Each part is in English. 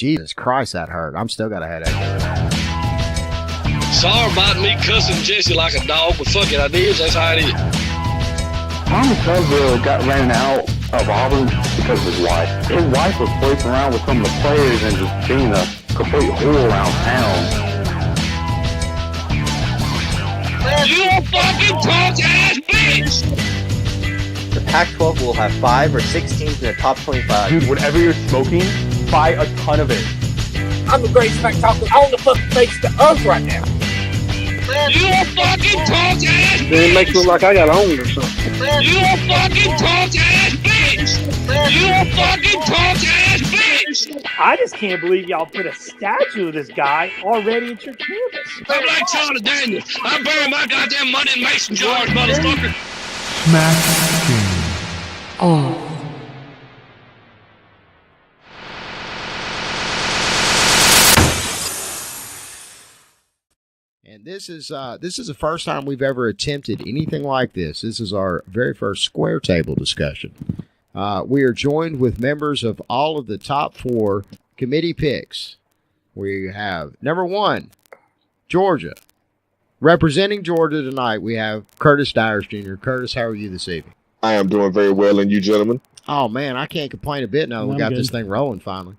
Jesus Christ, that hurt. I'm still got a headache. Sorry about me cussing Jesse like a dog, but fuck it, I did. That's how it is. Thomas Tuzzle got ran out of Auburn because of his wife. His wife was sleeping around with some of the players and just being a complete whore around town. You fucking punk-ass bitch! The Pac-12 will have 5 or 6 teams in the top 25. Dude, whatever you're smoking, buy a ton of it. I'm the greatest smack talker on the fucking face of the earth right now. You fucking punk-ass bitch! It makes me look like I got owned or something. You fucking punk-ass bitch! You fucking punk-ass bitch! I just can't believe y'all put a statue of this guy already at your campus. I'm like Charlie Daniels. I'm burying my goddamn money in mason jars, motherfucker. Smack King. Oh. And this is the first time we've ever attempted anything like this. This is our very first square table discussion. We are joined with members of all of the top 4 committee picks. We have number 1, Georgia. Representing Georgia tonight, we have Curtis Dyers Jr. Curtis, how are you this evening? I am doing very well, and you gentlemen? Oh, man, I can't complain a bit now that we got good. this thing rolling finally.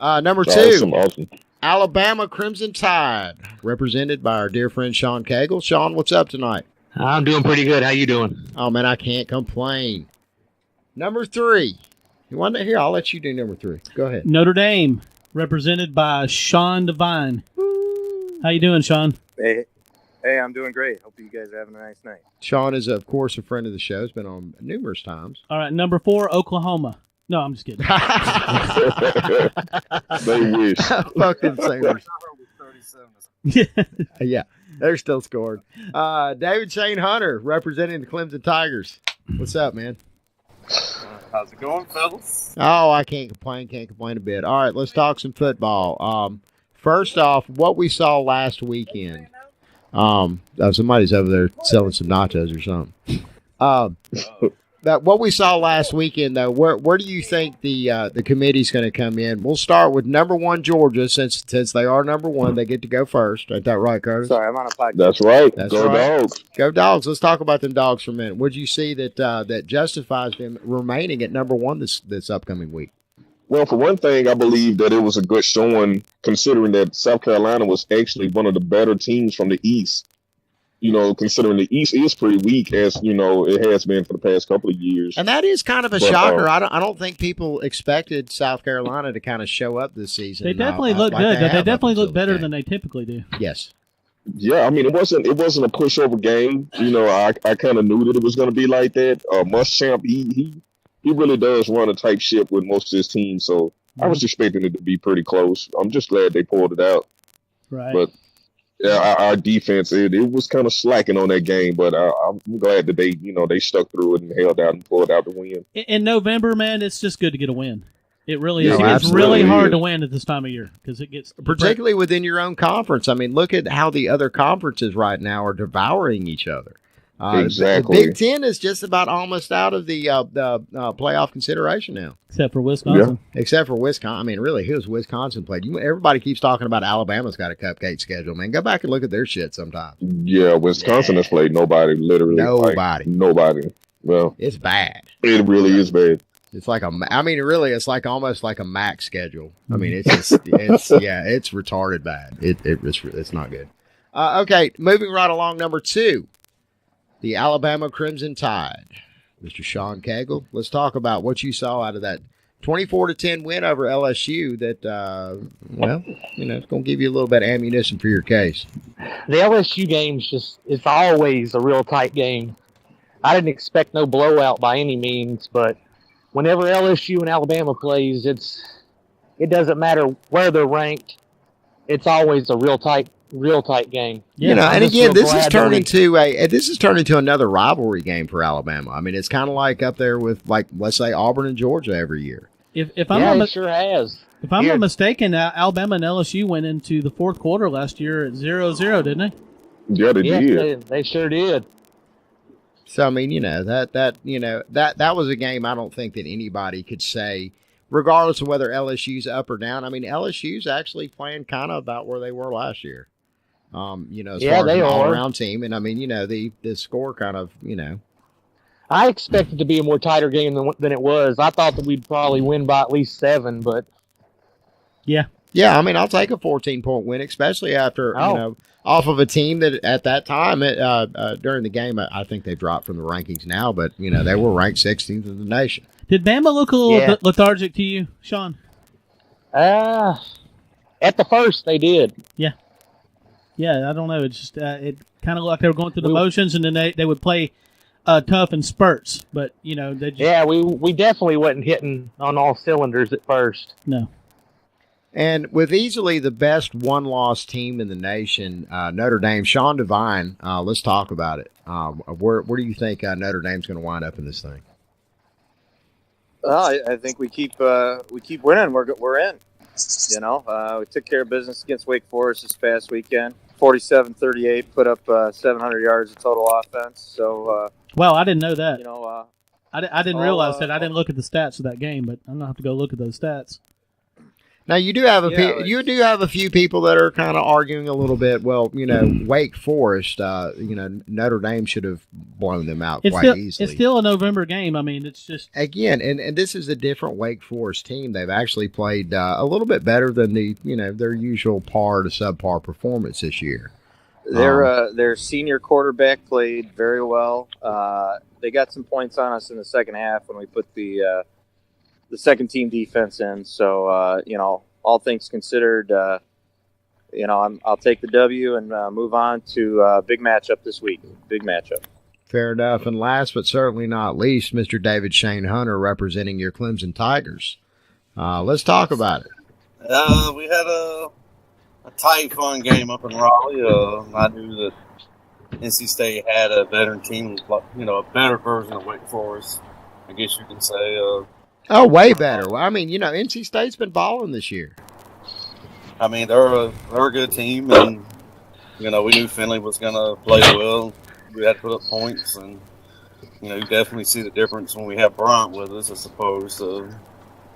Number 2, Awesome. Alabama Crimson Tide, represented by our dear friend Sean Cagle. Sean, what's up tonight? I'm doing pretty good. How you doing? Oh, man, I can't complain. Number 3. You want to hear? I'll let you do number 3. Go ahead. Notre Dame, represented by Sean Devine. How you doing, Sean? Hey, I'm doing great. Hope you guys are having a nice night. Sean is, of course, a friend of the show. He's been on numerous times. All right, number 4, Oklahoma. No, I'm just kidding. They wish. Fucking singers. Yeah, they're still scored. David Shane Hunter, representing the Clemson Tigers. What's up, man? How's it going, fellas? Oh, I can't complain a bit. All right, let's talk some football. First off, what we saw last weekend. Somebody's over there selling some nachos or something. That what we saw last weekend, though, where do you think the committee's going to come in? We'll start with number 1, Georgia, since they are number 1, they get to go first. Ain't that right, Curtis? Sorry, I'm on a podcast. That's right. Go right. Dogs. Go Dogs. Let's talk about them Dogs for a minute. What did you see that justifies them remaining at number 1 this upcoming week? Well, for one thing, I believe that it was a good showing, considering that South Carolina was actually one of the better teams from the East. You know, considering the East is pretty weak, as you know, it has been for the past couple of years. And that is kind of a shocker. I don't think people expected South Carolina to kind of show up this season. They definitely look good. They definitely look better than they typically do. Yes. Yeah, I mean, it wasn't a pushover game. You know, I kind of knew that it was going to be like that. Muschamp, he really does run a tight ship with most of his team, so I was expecting it to be pretty close. I'm just glad they pulled it out. Right. But yeah, our defense, it was kind of slacking on that game, but I'm glad that they stuck through it and held out and pulled out the win. In November, man, it's just good to get a win. It really is. No, It's really hard to win at this time of year because it gets particularly within your own conference. I mean, look at how the other conferences right now are devouring each other. Exactly. The Big Ten is just about almost out of the playoff consideration now. Except for Wisconsin. Yeah. Except for Wisconsin. I mean, really, who's Wisconsin played? Everybody keeps talking about Alabama's got a cupcake schedule, man. Go back and look at their shit sometime. Yeah, Wisconsin has played nobody, literally. Nobody. Well, it's bad. It really is bad. It's like it's like almost like a MAC schedule. I mean, it's retarded bad. It's not good. Okay, moving right along, number 2. The Alabama Crimson Tide. Mr. Sean Cagle, let's talk about what you saw out of that 24-10 win over LSU that, it's going to give you a little bit of ammunition for your case. The LSU game's it's always a real tight game. I didn't expect no blowout by any means, but whenever LSU and Alabama plays, it doesn't matter where they're ranked. It's always a real tight game. Yeah, and again, this has turned into another rivalry game for Alabama. I mean, it's kind of like up there with, like, let's say Auburn and Georgia every year. If I'm sure has. If I'm not mistaken, Alabama and LSU went into the fourth quarter last year at 0-0, didn't they? Yeah, they did. They sure did. So I mean, that was a game I don't think that anybody could say regardless of whether LSU's up or down. I mean, LSU's actually playing kind of about where they were last year. As far as an all-around team, and I mean, the score kind of, I expected it to be a more tighter game than it was. I thought that we'd probably win by at least 7, but yeah. I mean, I'll take a 14-point win, especially after off of a team that at that time during the game, I think they dropped from the rankings now, but they were ranked 16th in the nation. Did Bama look a little lethargic to you, Sean? At the first, they did. Yeah. Yeah, I don't know. It's just it kind of looked like they were going through the motions, and then they would play tough in spurts. But they just we definitely wasn't hitting on all cylinders at first. No. And with easily the best one-loss team in the nation, Notre Dame, Sean Devine, let's talk about it. Where do you think Notre Dame's going to wind up in this thing? Well, I think we keep winning. We're in. We took care of business against Wake Forest this past weekend. 47-38, put up 700 yards of total offense. So, well, I didn't know that. I didn't realize that. I didn't look at the stats of that game, but I'm gonna have to go look at those stats. Now you do have a few people that are kind of arguing a little bit. Well, Wake Forest, Notre Dame should have blown them out quite easily. It's still a November game. I mean, it's just again, and this is a different Wake Forest team. They've actually played a little bit better than their usual par to subpar performance this year. Their senior quarterback played very well. They got some points on us in the second half when we put the second team defense in. So, all things considered, I'll take the W and move on to big matchup this week. Big matchup. Fair enough. And last but certainly not least, Mr. David Shane Hunter representing your Clemson Tigers. Let's talk about it. We had a tight, fun game up in Raleigh. I knew that NC State had a veteran team, a better version of Wake Forest, I guess you can say. Oh, way better. Well, I mean, NC State's been balling this year. I mean, they're a good team, and we knew Finley was going to play well. We had to put up points, and you definitely see the difference when we have Bryant with us as opposed to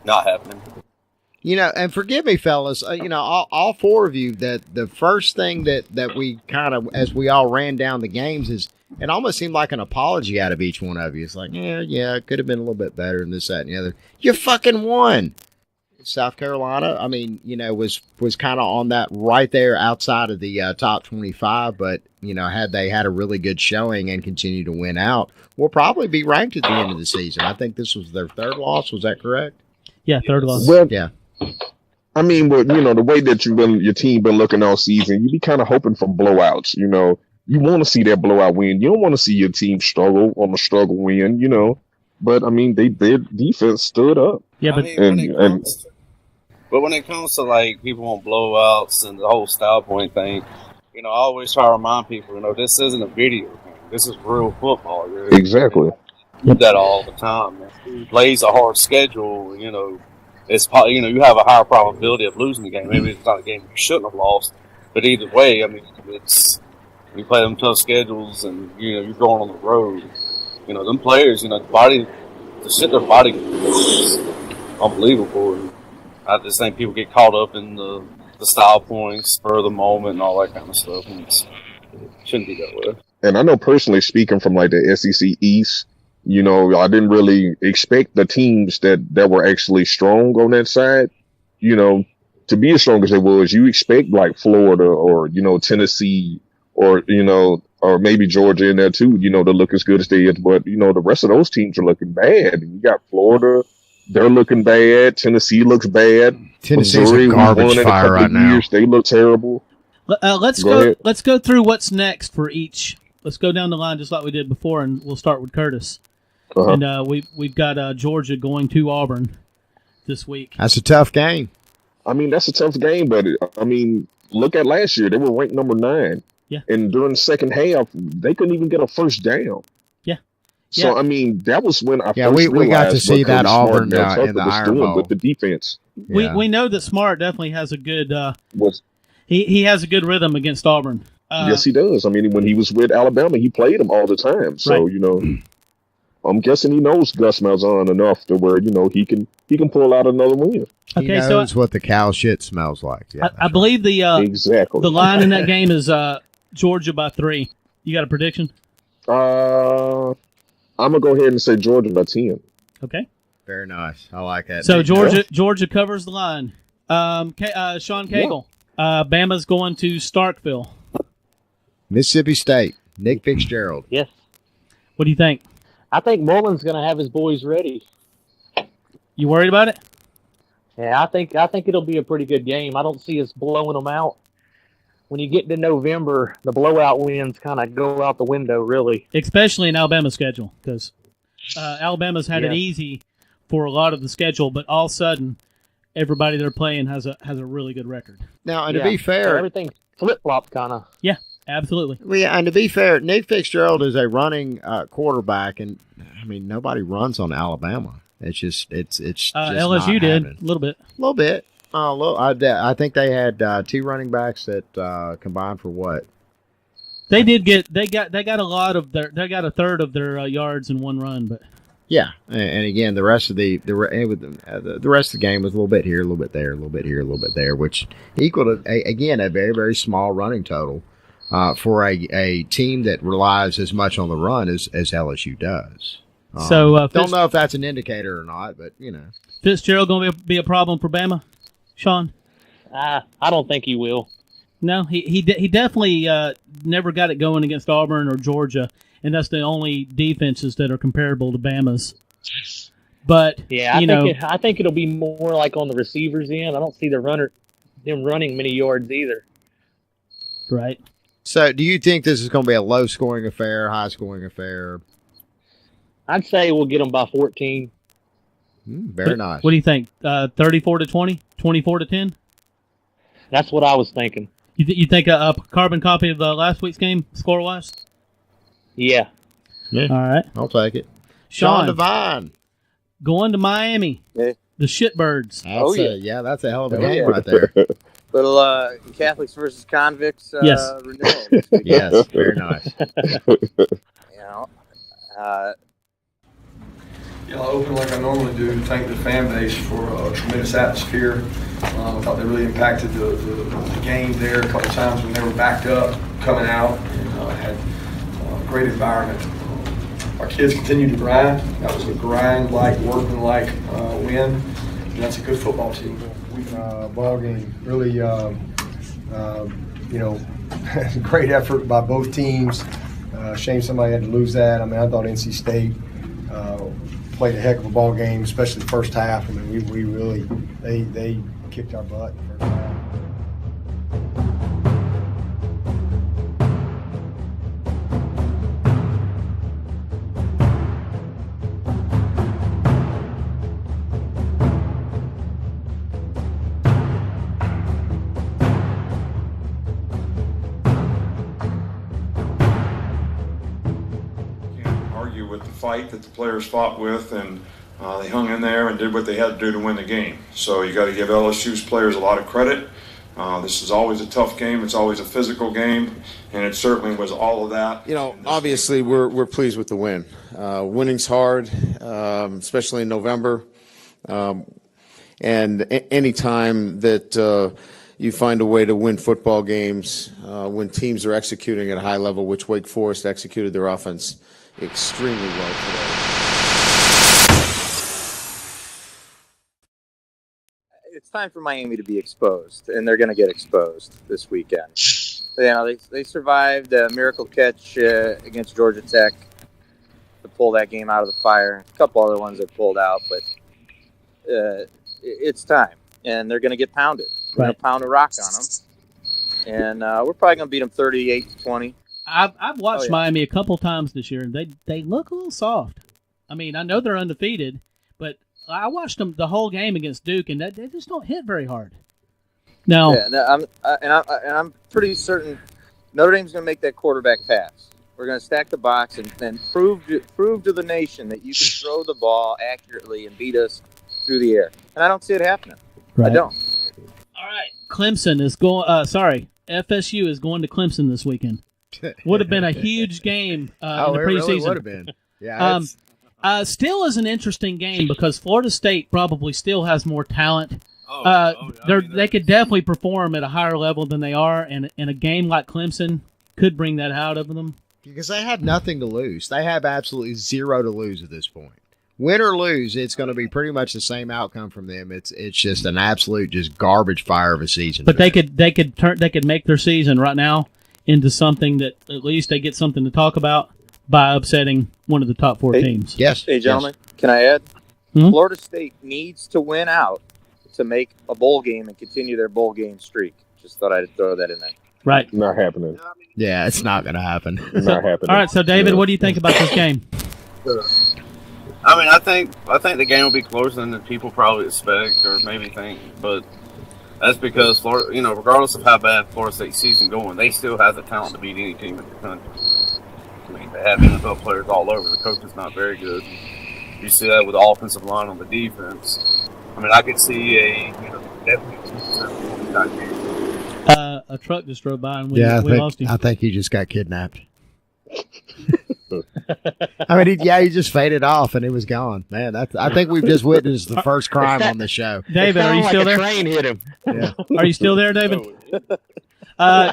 not having him. And forgive me, fellas, all four of you, that the first thing that we kind of, as we all ran down the games, is it almost seemed like an apology out of each one of you. It's like, yeah, it could have been a little bit better than this, that, and the other. You fucking won. South Carolina, I mean, was kind of on that right there outside of the top 25, but, had they had a really good showing and continued to win out, we'll probably be ranked at the end of the season. I think this was their third loss. Was that correct? Yeah, third loss. Well, yeah. I mean, but the way that your team been looking all season, you be kind of hoping for blowouts. You want to see that blowout win. You don't want to see your team struggle on a struggle win. But I mean, their defense stood up. Yeah, but when it comes to like people want blowouts and the whole style point thing, I always try to remind people, this isn't a video game. This is real football. Really. Exactly. Do that all the time. Who plays a hard schedule, it's probably, you have a higher probability of losing the game. Maybe it's not a game you shouldn't have lost, but either way, I mean, it's you play them tough schedules, and you're going on the road. Them players, the body, the shit their body is unbelievable. And I just think people get caught up in the style points, spur of the moment, and all that kind of stuff, and it shouldn't be that way. And I know personally, speaking from like the SEC East, I didn't really expect the teams that were actually strong on that side, to be as strong as they was. You expect like Florida or, Tennessee or, or maybe Georgia in there too, to look as good as they is. But, the rest of those teams are looking bad. You got Florida, they're looking bad. Tennessee looks bad. Tennessee's a garbage fire right now. They look terrible. Let's go through what's next for each. Let's go down the line just like we did before, and we'll start with Curtis. Uh-huh. And we've got Georgia going to Auburn this week. That's a tough game. I mean, that's a tough game, but I mean, look at last year. They were ranked number 9. Yeah. And during the second half, they couldn't even get a first down. Yeah. So, I mean, that was when I first we got to see that Auburn in the Iron Bowl with the defense. Yeah. We know that Smart definitely has a good he has a good rhythm against Auburn. Yes, he does. I mean, when he was with Alabama, he played them all the time. So, right. I'm guessing he knows Gus Malzahn enough to where he can pull out another win. He knows what the cow shit smells like. Yeah, I believe the exactly the line in that game is Georgia by 3. You got a prediction? I'm gonna go ahead and say Georgia by 10. Okay. Very nice. I like that. So Georgia covers the line. Sean Cagle. Bama's going to Starkville. Mississippi State. Nick Fitzgerald. Yes. What do you think? I think Mullen's going to have his boys ready. You worried about it? Yeah, I think it'll be a pretty good game. I don't see us blowing them out. When you get to November, the blowout wins kind of go out the window, really. Especially in Alabama's schedule, because Alabama's had it easy for a lot of the schedule, but all of a sudden, everybody they're playing has a really good record. Now, and to be fair, everything flip-flopped kind of. Yeah, absolutely. Well, yeah, and to be fair, Nick Fitzgerald is a running quarterback, and I mean nobody runs on Alabama. It's just LSU not did happening. a little bit. I think they had 2 running backs that combined for what? They got a lot of they got a third of their yards in one run, but yeah, and again the rest of the rest of the game was a little bit here, a little bit there, a little bit here, a little bit there, which equaled a very very small running total for a team that relies as much on the run as LSU does. So don't know if that's an indicator or not, but Fitzgerald going to be a problem for Bama, Sean? I don't think he will. No, he definitely never got it going against Auburn or Georgia, and that's the only defenses that are comparable to Bama's. But yeah, I think it'll be more like on the receivers end. I don't see them running many yards either. Right. So, do you think this is going to be a low-scoring affair, high-scoring affair? I'd say we'll get them by 14. Very nice. What do you think? 34-20, 24-10. That's what I was thinking. You think a carbon copy of last week's game, score-wise? Yeah. All right. I'll take it. Sean Devine. Going to Miami. Yeah. The Shitbirds. That's a hell of a game right there. Little Catholics versus convicts renewal. Yes, very nice. I'll open like I normally do to thank the fan base for a tremendous atmosphere. I thought they really impacted the game there. A couple times when they were backed up, coming out, and had a great environment. Our kids continued to grind. That was a grind-like, workman-like win, and that's a good football team. Ball game, really, great effort by both teams. Shame somebody had to lose that. I mean, I thought NC State played a heck of a ball game, especially the first half. I mean, we really they kicked our butt in the first half. With the fight that the players fought with, and they hung in there and did what they had to do to win the game. So you got to give LSU's players a lot of credit. This is always a tough game. It's always a physical game, and it certainly was all of that. Obviously we're pleased with the win. Winning's hard, especially in November. And any time that you find a way to win football games, when teams are executing at a high level, which Wake Forest executed their offense extremely well today. It's time for Miami to be exposed, and they're going to get exposed this weekend. They survived a miracle catch against Georgia Tech to pull that game out of the fire. A couple other ones that pulled out, but it's time, and they're going to get pounded. We're going to pound a rock on them, and we're probably going to beat them 38-20. I've watched Miami a couple times this year, and they look a little soft. I mean, I know they're undefeated, but I watched them the whole game against Duke, and they just don't hit very hard. No, I'm pretty certain Notre Dame's going to make that quarterback pass. We're going to stack the box and prove to the nation that you can throw the ball accurately and beat us through the air. And I don't see it happening. Right. I don't. All right, Clemson is going. FSU is going to Clemson this weekend. Would have been a huge game in the preseason. Really would have been. Yeah. Still is an interesting game because Florida State probably still has more talent. They could definitely perform at a higher level than they are, and a game like Clemson could bring that out of them. Because they have nothing to lose. They have absolutely zero to lose at this point. Win or lose, it's going to be pretty much the same outcome from them. It's just an absolute just garbage fire of a season. But they could make their season right now into something that at least they get something to talk about by upsetting one of the top 4 teams. Yes. Hey, gentlemen, can I add? Florida State needs to win out to make a bowl game and continue their bowl game streak. Just thought I'd throw that in there. Right. Not happening. Yeah, it's not going to happen. It's not happening. All right, so David, what do you think about this game? I mean, I think the game will be closer than people probably expect or maybe think, but that's because Florida, regardless of how bad Florida State's season going, they still have the talent to beat any team in the country. I mean, they have NFL players all over. The coach is not very good. You see that with the offensive line on the defense. I mean, I could see definitely a truck just drove by and we lost him. I think he just got kidnapped. I mean, he just faded off and it was gone. Man, I think we've just witnessed the first crime on the show. David, are you still there? Train hit him. Yeah. Are you still there, David? I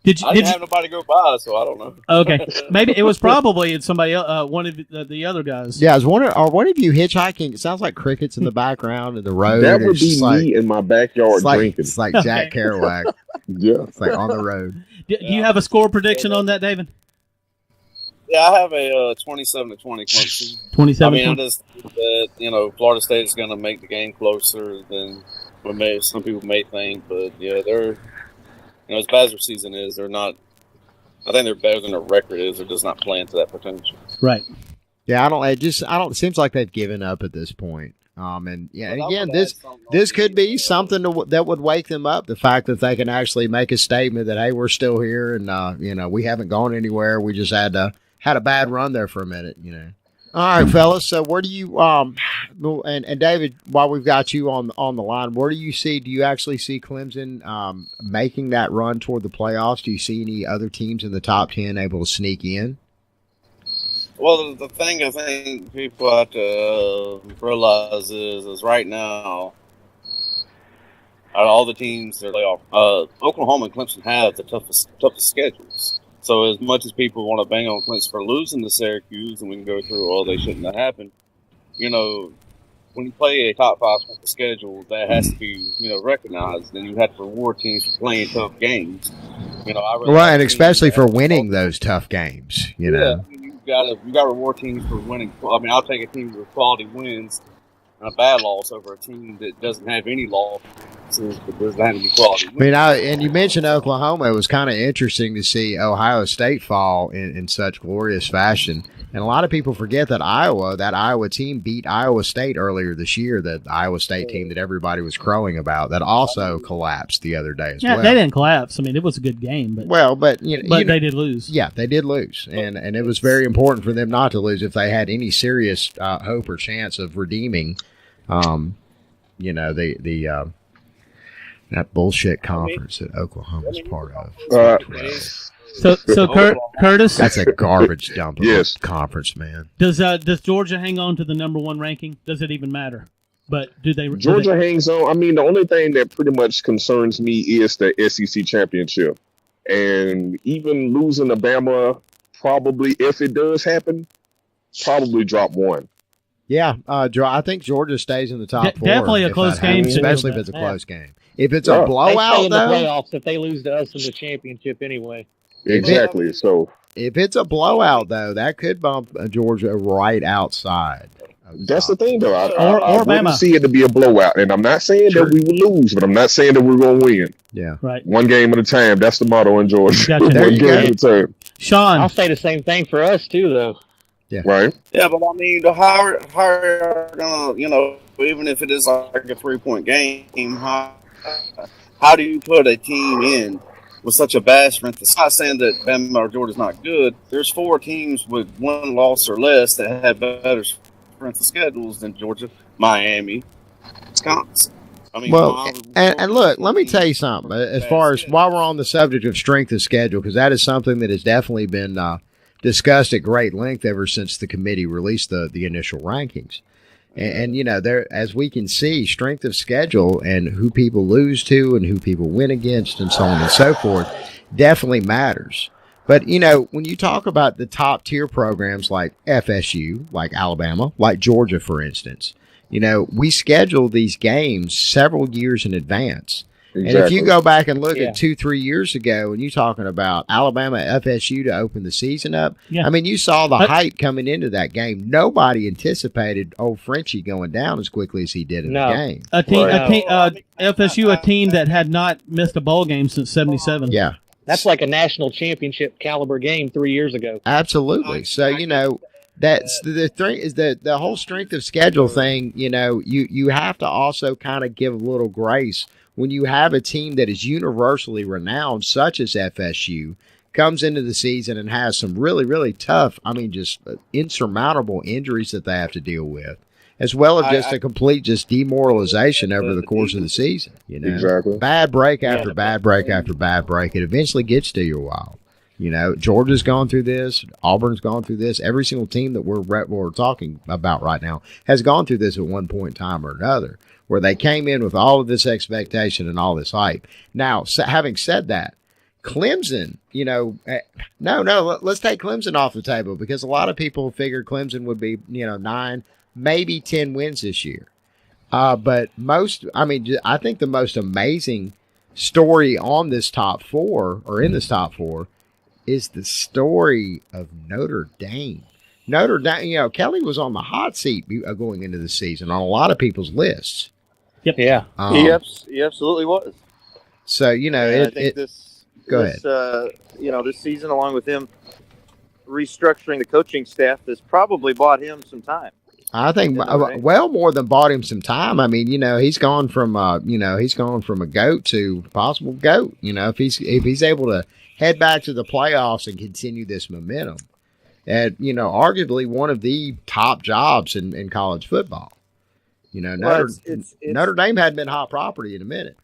didn't have nobody go by, so I don't know. Okay, maybe it was probably somebody else, one of the other guys. Yeah, I was wondering, are one of you hitchhiking? It sounds like crickets in the background of the road. That would be me in my backyard drinking. It's like Jack Kerouac. Yeah, it's like on the road. Do you have a score prediction on that, David? Yeah, I have a 27-20 Clemson. 27. I mean, I just think that Florida State is going to make the game closer than what some people may think, but yeah, they're as bad as their season is, they're not. I think they're better than their record is. They're just not playing to that potential. Right. Yeah, I don't. It seems like they've given up at this point. And again, this could be something that would wake them up. The fact that they can actually make a statement that, hey, we're still here, and we haven't gone anywhere. We just had a bad run there for a minute. All right, fellas. So where do you and David, while we've got you on the line, where do you see? Do you actually see Clemson making that run toward the playoffs? Do you see any other teams in the top 10 able to sneak in? Well, the thing I think people have to realize is right now, out of all the teams that are playoff, Oklahoma and Clemson have the toughest schedules. So as much as people want to bang on Clemson for losing to Syracuse, and we can go through, they shouldn't have happened. When you play a top 5 schedule, that has to be, recognized, and you have to reward teams for playing tough games. Right, and especially for winning those tough games. Yeah, you got to reward teams for winning. I mean, I'll take a team with quality wins and a bad loss over a team that doesn't have any losses but doesn't have any quality wins. I mean, and you mentioned Oklahoma. It was kind of interesting to see Ohio State fall in such glorious fashion. And a lot of people forget that Iowa team beat Iowa State earlier this year, that Iowa State team that everybody was crowing about, that also collapsed the other day as well. They didn't collapse. I mean, it was a good game. But they did lose. Yeah, they did lose. And it was very important for them not to lose if they had any serious hope or chance of redeeming, that bullshit conference that Oklahoma's part of. So Curtis, that's a garbage dump of Yes. a conference, man. Does Georgia hang on to the number 1 ranking? Does it even matter? But Georgia hangs on. I mean, the only thing that pretty much concerns me is the SEC championship, and even losing to Bama, probably if it does happen, probably drop 1. Yeah, I think Georgia stays in the top 4. Definitely a close game, especially if it's a close game. If it's a They blowout, stay in the though, playoffs if they lose to us in the championship anyway. Exactly. So if it's a blowout, though, that could bump Georgia right outside. That's the thing, though. I Or wouldn't Bama. see it to be a blowout, and I'm not saying that we will lose, but I'm not saying that we're going to win. Yeah, right. One game at a time. That's the motto in Georgia. Gotcha. One There you game go. at a time. Sean, I'll say the same thing for us too, though. Yeah. Right. Yeah, but I mean, how are gonna, even if it is like a 3-point game, how do you put a team in with such a bad strength? It's not saying that Bama or Georgia's not good. There's 4 teams with 1 loss or less that have better strength of schedules than Georgia, Miami, Wisconsin. I mean, and look, let me tell you something. As far as while we're on the subject of strength of schedule, because that is something that has definitely been discussed at great length ever since the committee released the initial rankings. And you know, there, as we can see, strength of schedule and who people lose to and who people win against and so on and so forth definitely matters. But, you know, when you talk about the top tier programs like FSU, like Alabama, like Georgia, for instance, you know, we schedule these games several years in advance. Exactly. And if you go back and look at 2-3 years ago, and you're talking about Alabama, FSU to open the season up, I mean, you saw the hype coming into that game. Nobody anticipated old Frenchie going down as quickly as he did in the game. FSU, a team that had not missed a bowl game since '77. Yeah. That's like a national championship caliber game 3 years ago. Absolutely. So, you know, that's the thing is that the whole strength of schedule thing, you know, you have to also kind of give a little grace when you have a team that is universally renowned, such as FSU, comes into the season and has some really, really tough, I mean, just insurmountable injuries that they have to deal with, as well as just a complete just demoralization over the course of the season. You know, exactly. Bad break after bad break after bad break. It eventually gets to you a while. You know, Georgia's gone through this. Auburn's gone through this. Every single team that we're talking about right now has gone through this at one point in time or another, where they came in with all of this expectation and all this hype. Now, having said that, Clemson, you know, let's take Clemson off the table, because a lot of people figured Clemson would be, you know, 9, maybe 10 wins this year. But I think the most amazing story on this top four, or in this top four, is the story of Notre Dame. Notre Dame, you know, Kelly was on the hot seat going into the season on a lot of people's lists. Yep. Yeah. He absolutely was. So, you know, I think this ahead. You know, this season, along with him restructuring the coaching staff, has probably bought him some time. I think well more than bought him some time. I mean, you know, he's gone from a goat to possible GOAT. You know, if he's able to head back to the playoffs and continue this momentum, and, you know, arguably one of the top jobs in college football. You know, Notre Dame hadn't been hot property in a minute.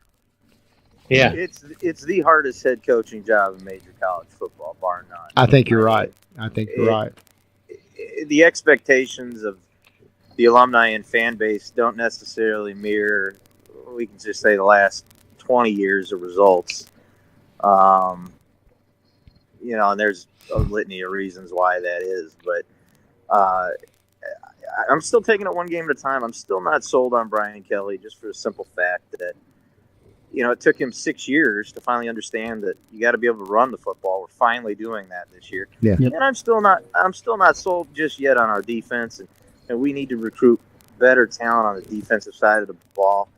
Yeah, it's the hardest head coaching job in major college football, bar none. I think you're right. The expectations of the alumni and fan base don't necessarily mirror, we can just say, the last 20 years of results. You know, and there's a litany of reasons why that is, but I'm still taking it one game at a time. I'm still not sold on Brian Kelly, just for the simple fact that, you know, it took him 6 years to finally understand that you got to be able to run the football. We're finally doing that this year. Yeah. Yep. And I'm still not sold just yet on our defense, and we need to recruit better talent on the defensive side of the ball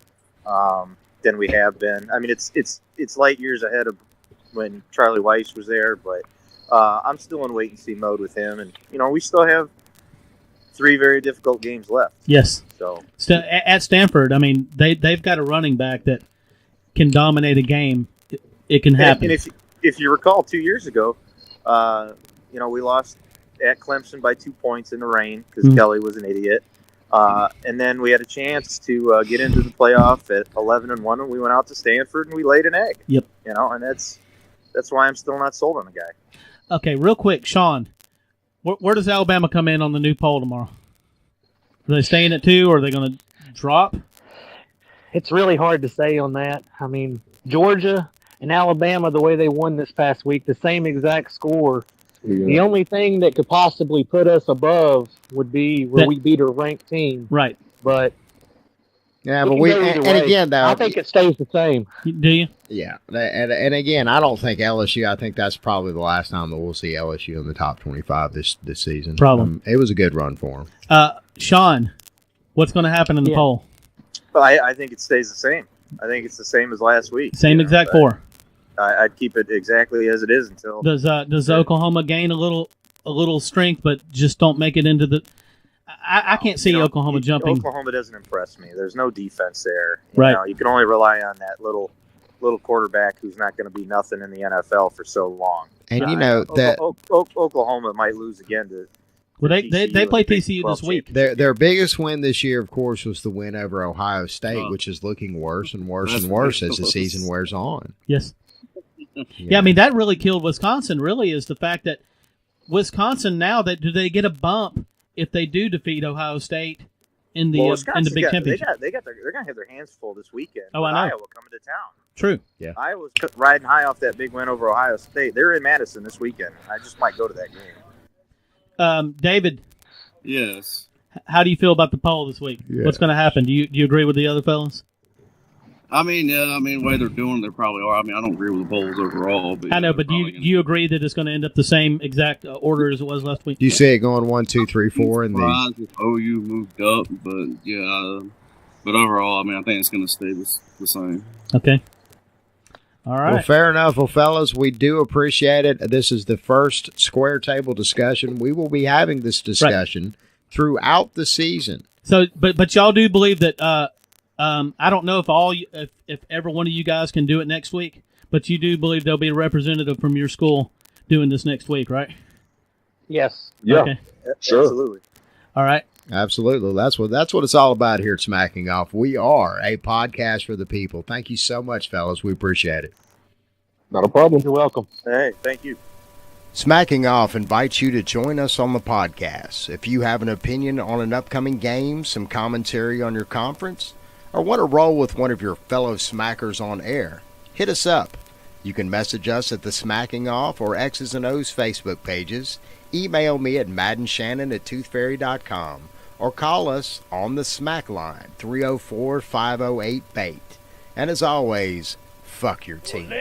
than we have been. I mean, it's light years ahead of when Charlie Weiss was there, but I'm still in wait and see mode with him, and, you know, we still have 3 very difficult games left. Yes. So at Stanford, I mean, they've got a running back that can dominate a game. It can happen. And if you recall, 2 years ago, you know, we lost at Clemson by 2 points in the rain because Kelly was an idiot. And then we had a chance to get into the playoff at 11-1, and we went out to Stanford and we laid an egg. Yep. You know, and that's why I'm still not sold on the guy. Okay, real quick, Sean, where does Alabama come in on the new poll tomorrow? Are they staying at 2, or are they going to drop? It's really hard to say on that. I mean, Georgia and Alabama, the way they won this past week, the same exact score. Yeah. The only thing that could possibly put us above would be where we beat a ranked team. Right. But yeah, but and again, though, I think it stays the same. Do you? Yeah, and again, I don't think LSU. I think that's probably the last time that we'll see LSU in the top 25 this season. Problem. It was a good run for them. Sean, what's going to happen in the poll? I think it stays the same. I think it's the same as last week. Same exact 4. I'd keep it exactly as it is until. Does Oklahoma gain a little strength, but just don't make it into the? I can't see Oklahoma jumping. Oklahoma doesn't impress me. There's no defense there. Right. You can only rely on that little quarterback who's not going to be nothing in the NFL for so long. And you know that Oklahoma might lose again to. Well, they play TCU this week. Their biggest win this year, of course, was the win over Ohio State, which is looking worse and worse and worse as the season wears on. Yes. Yeah, I mean, that really killed Wisconsin, really, is the fact that Wisconsin now, do they get a bump if they do defeat Ohio State in the Big Championship? They're going to have their hands full this weekend. Oh, I know. Iowa coming to town. True. Yeah. Iowa's riding high off that big win over Ohio State. They're in Madison this weekend. I just might go to that game. David. Yes. How do you feel about the poll this week? Yes. What's going to happen? Do you agree with the other fellas? I mean, the way they're doing, they probably are. I mean, I don't agree with the polls overall. But I know, but do you agree that it's going to end up the same exact order as it was last week? Do you see it going 1, 2, 3, 4 in the? Surprised if OU moved up, but yeah. But overall, I mean, I think it's going to stay the same. Okay. All right. Well, fair enough. Well, fellas, we do appreciate it. This is the first square table discussion. We will be having this discussion throughout the season. So, but y'all do believe that? I don't know if every one of you guys can do it next week, but you do believe there'll be a representative from your school doing this next week, right? Yes. Yeah. Okay. Sure. Absolutely. All right. Absolutely. That's what it's all about here at Smacking Off. We are a podcast for the people. Thank you so much, fellas. We appreciate it. Not a problem. You're welcome. Hey, thank you. Smacking Off invites you to join us on the podcast. If you have an opinion on an upcoming game, some commentary on your conference, or want to roll with one of your fellow smackers on air, hit us up. You can message us at the Smacking Off or X's and O's Facebook pages, email me at maddenshannon@toothfairy.com, or call us on the Smack line, 304-508-BAIT. And as always, fuck your team.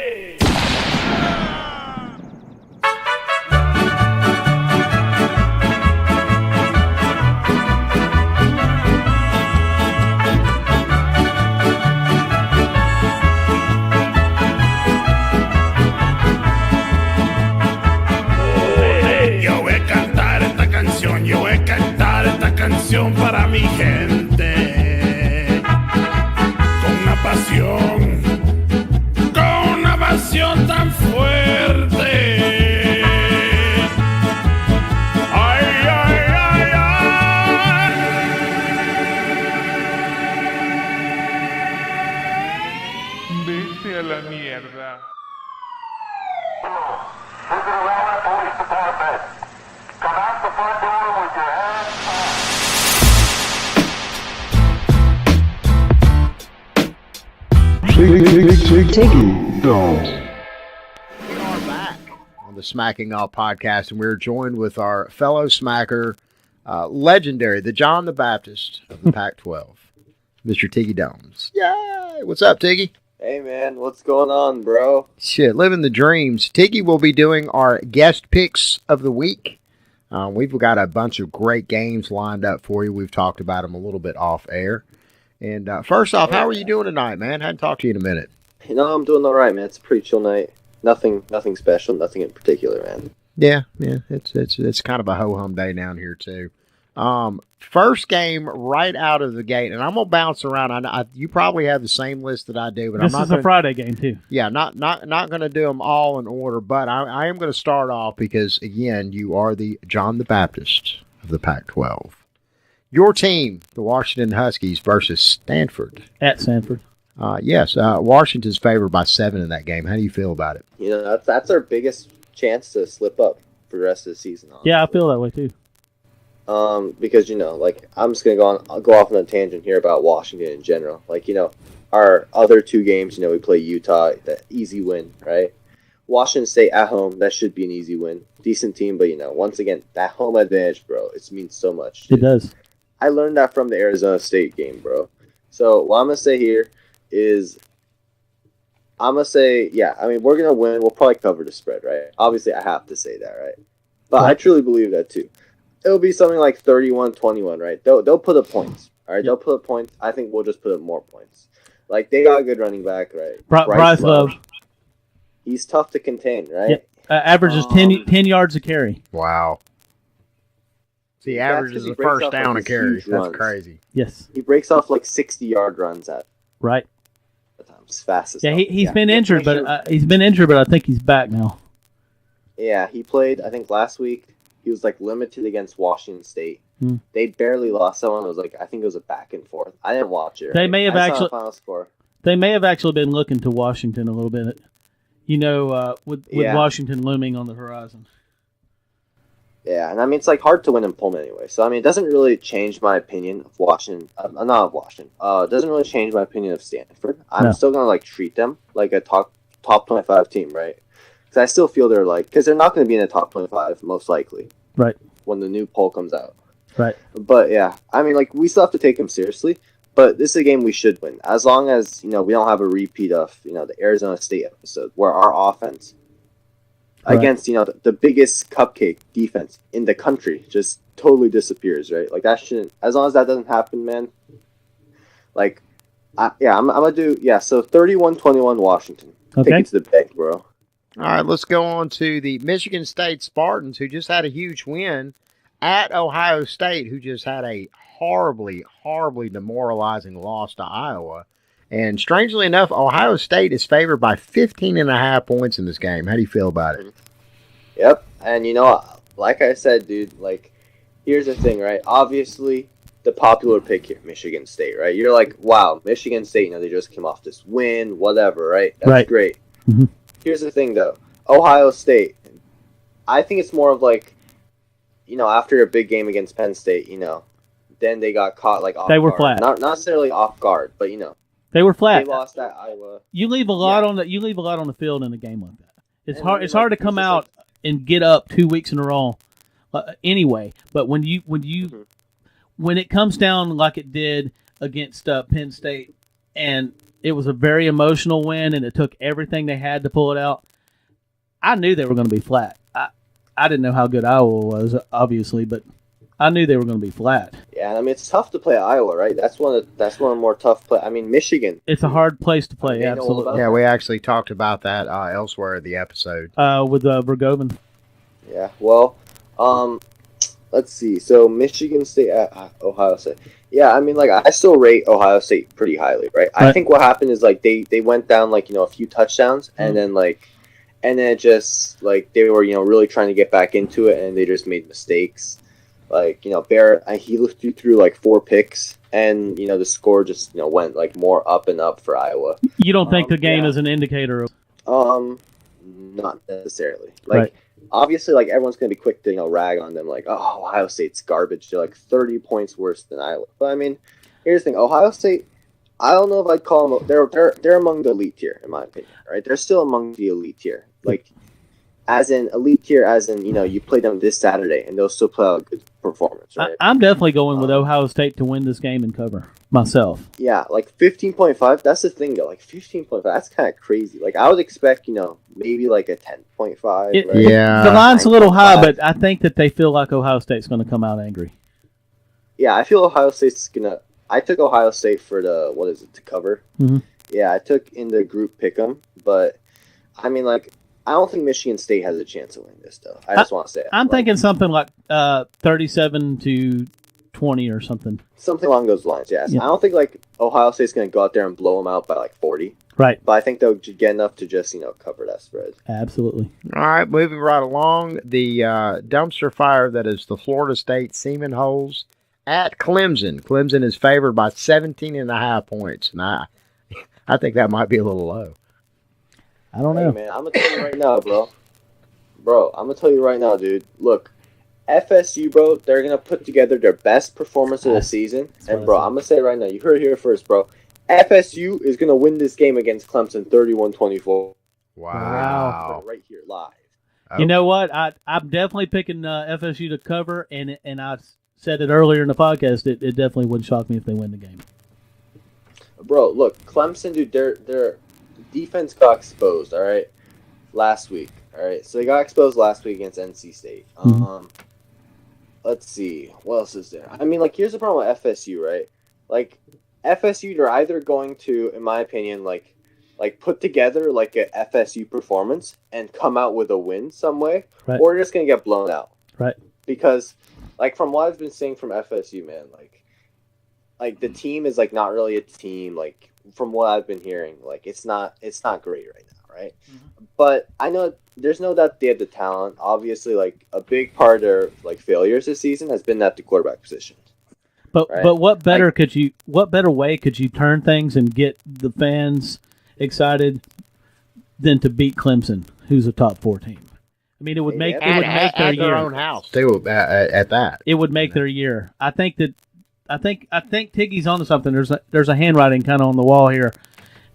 Yo voy a cantar esta canción para mi gente, con una pasión tan fuerte. Ay, ay, ay, ay. Vete a la mierda. Tiggy, Domz. We are back on the Smacking Off podcast, and we're joined with our fellow smacker, legendary, the John the Baptist of the Pac-12, Mr. Tiggy Domz. Yay! What's up, Tiggy? Hey, man. What's going on, bro? Shit, living the dreams. Tiggy will be doing our guest picks of the week. We've got a bunch of great games lined up for you. We've talked about them a little bit off air. And first off, how are you doing tonight, man? Hadn't talked to you in a minute. You know, I'm doing all right, man. It's a pretty chill night. Nothing special, nothing in particular, man. Yeah. It's kind of a ho-hum day down here too. First game right out of the gate, and I'm gonna bounce around. You probably have the same list that I do, but this I'm not. This is a Friday game too. Yeah, not gonna do them all in order, but I am gonna start off because again, you are the John the Baptist of the Pac-12. Your team, the Washington Huskies versus Stanford. At Stanford. Yes, Washington's favored by 7 in that game. How do you feel about it? You know, that's our biggest chance to slip up for the rest of the season. Honestly. Yeah, I feel that way too. Because, you know, like, I'm just going to go off on a tangent here about Washington in general. Like, you know, our other 2 games, you know, we play Utah, that easy win, right? Washington State at home, that should be an easy win. Decent team, but, you know, once again, that home advantage, bro, it means so much. Dude. It does. I learned that from the Arizona State game, bro. So what I'm going to say here is I'm going to say, yeah, I mean, we're going to win. We'll probably cover the spread, right? Obviously, I have to say that, right? But I truly believe that, too. It'll be something like 31-21, right? They'll put up points, all right? They'll put up points. I think we'll just put up more points. Like, they got a good running back, right? Bryce Love. He's tough to contain, right? Yep. Averages 10 yards a carry. Wow. See, averages the first down a carry. That's crazy. Yes. He breaks off like 60-yard runs at right. Times fast as yeah, he's been injured, but I think he's back now. Yeah, he played. I think last week he was like limited against Washington State. They barely lost someone. It was like I think it was a back and forth. I didn't watch it. Right? They may have actually final score. They may have actually been looking to Washington a little bit. You know, with Washington looming on the horizon. Yeah, and I mean it's like hard to win in Pullman anyway. So I mean it doesn't really change my opinion of Washington. Not of Washington. It doesn't really change my opinion of Stanford. I'm still gonna like treat them like a top 25 team, right? Because I still feel they're like because they're not gonna be in the top 25 most likely. Right. When the new poll comes out. Right. But yeah, I mean like we still have to take them seriously. But this is a game we should win as long as we don't have a repeat of the Arizona State episode where our offense. Against the biggest cupcake defense in the country just totally disappears, right? Like that shouldn't. As long as that doesn't happen, man. Like, I'm gonna do So 31-21 Washington. Okay. Take it to the bank, bro. All right, let's go on to the Michigan State Spartans, who just had a huge win at Ohio State, who just had a horribly, horribly demoralizing loss to Iowa. And strangely enough, Ohio State is favored by 15.5 points in this game. How do you feel about it? Yep. And like I said, dude, like, here's the thing, right? Obviously, the popular pick here, Michigan State, right? You're like, wow, Michigan State, they just came off this win, whatever, right? That's great. Mm-hmm. Here's the thing, though. Ohio State, I think it's more of like, after a big game against Penn State, then they got caught like off They were guard. flat. Not necessarily off guard, but They were flat. They lost that Iowa. You leave a lot on the field in a game like that. It's hard. It's hard to come out and get up 2 weeks in a row. Anyway, but when it comes down like it did against Penn State, and it was a very emotional win, and it took everything they had to pull it out. I knew they were going to be flat. I didn't know how good Iowa was, obviously, but I knew they were going to be flat. Yeah, I mean it's tough to play Iowa, right? That's one of the more tough play. I mean Michigan. It's a hard place to play. Absolutely. Yeah, we actually talked about that elsewhere in the episode. With Vergowven. Yeah. Well, let's see. So Michigan State at Ohio State. Yeah, I mean like I still rate Ohio State pretty highly, right? I think what happened is like they went down like a few touchdowns and then it just like they were really trying to get back into it and they just made mistakes. Like, Barrett, he threw like 4 picks, and, the score just, went like more up and up for Iowa. You don't think the game is an indicator of... Not necessarily. Like, obviously, like, everyone's going to be quick to, rag on them, like, oh, Ohio State's garbage. They're like 30 points worse than Iowa. But, I mean, here's the thing. Ohio State, I don't know if I'd call them... They're among the elite tier, in my opinion, right? They're still among the elite tier. Like, as in elite tier, as in, you play them this Saturday, and they'll still play a good performance, right? I'm definitely going with Ohio State to win this game and cover myself. Yeah, like 15.5, that's the thing, though. Like, 15.5, that's kind of crazy. Like, I would expect, maybe like a 10.5. Right? Yeah. The line's a little high, but I think that they feel like Ohio State's going to come out angry. Yeah, I feel Ohio State's going to... I took Ohio State for to cover. Mm-hmm. Yeah, I took in the group pick'em, but, I mean, like... I don't think Michigan State has a chance to win this, though. I just want to say it. I'm thinking something like 37-20 or something. Something along those lines, yes. Yeah. I don't think like Ohio State's going to go out there and blow them out by like 40. Right. But I think they'll get enough to just, cover that spread. Absolutely. All right, moving right along. The dumpster fire that is the Florida State Seaman Holes at Clemson. Clemson is favored by 17.5 points. And I think that might be a little low. I don't know. Man, I'm going to tell you right now, bro. Bro, I'm going to tell you right now, dude. Look, FSU, bro, they're going to put together their best performance of the season. And, bro, I'm going to say it right now. You heard it here first, bro. FSU is going to win this game against Clemson 31-24. Wow. Right here, live. You know what? I'm definitely picking FSU to cover, and I said it earlier in the podcast. It definitely wouldn't shock me if they win the game. Bro, look, Clemson, dude, their defense got exposed, all right, last week. All right, so they got exposed last week against NC State. Let's see, what else is there? I mean, like, here's the problem with FSU, right? Like, FSU, they're either going to, in my opinion, like put together like a FSU performance and come out with a win some way, right, or they're just gonna get blown out. Right. Because, like, from what I've been seeing from FSU, man, like the team is like not really a team. Like, from what I've been hearing, like it's not great right now, right? Mm-hmm. But I know there's no doubt they have the talent. Obviously, like a big part of their like failures this season has been at the quarterback position. But right? but what better way could you turn things and get the fans excited than to beat Clemson, who's a top 4 team? I mean, it would make at their their year. own house too. At that, It would make their year. I think Tiggy's onto something. There's a handwriting kind of on the wall here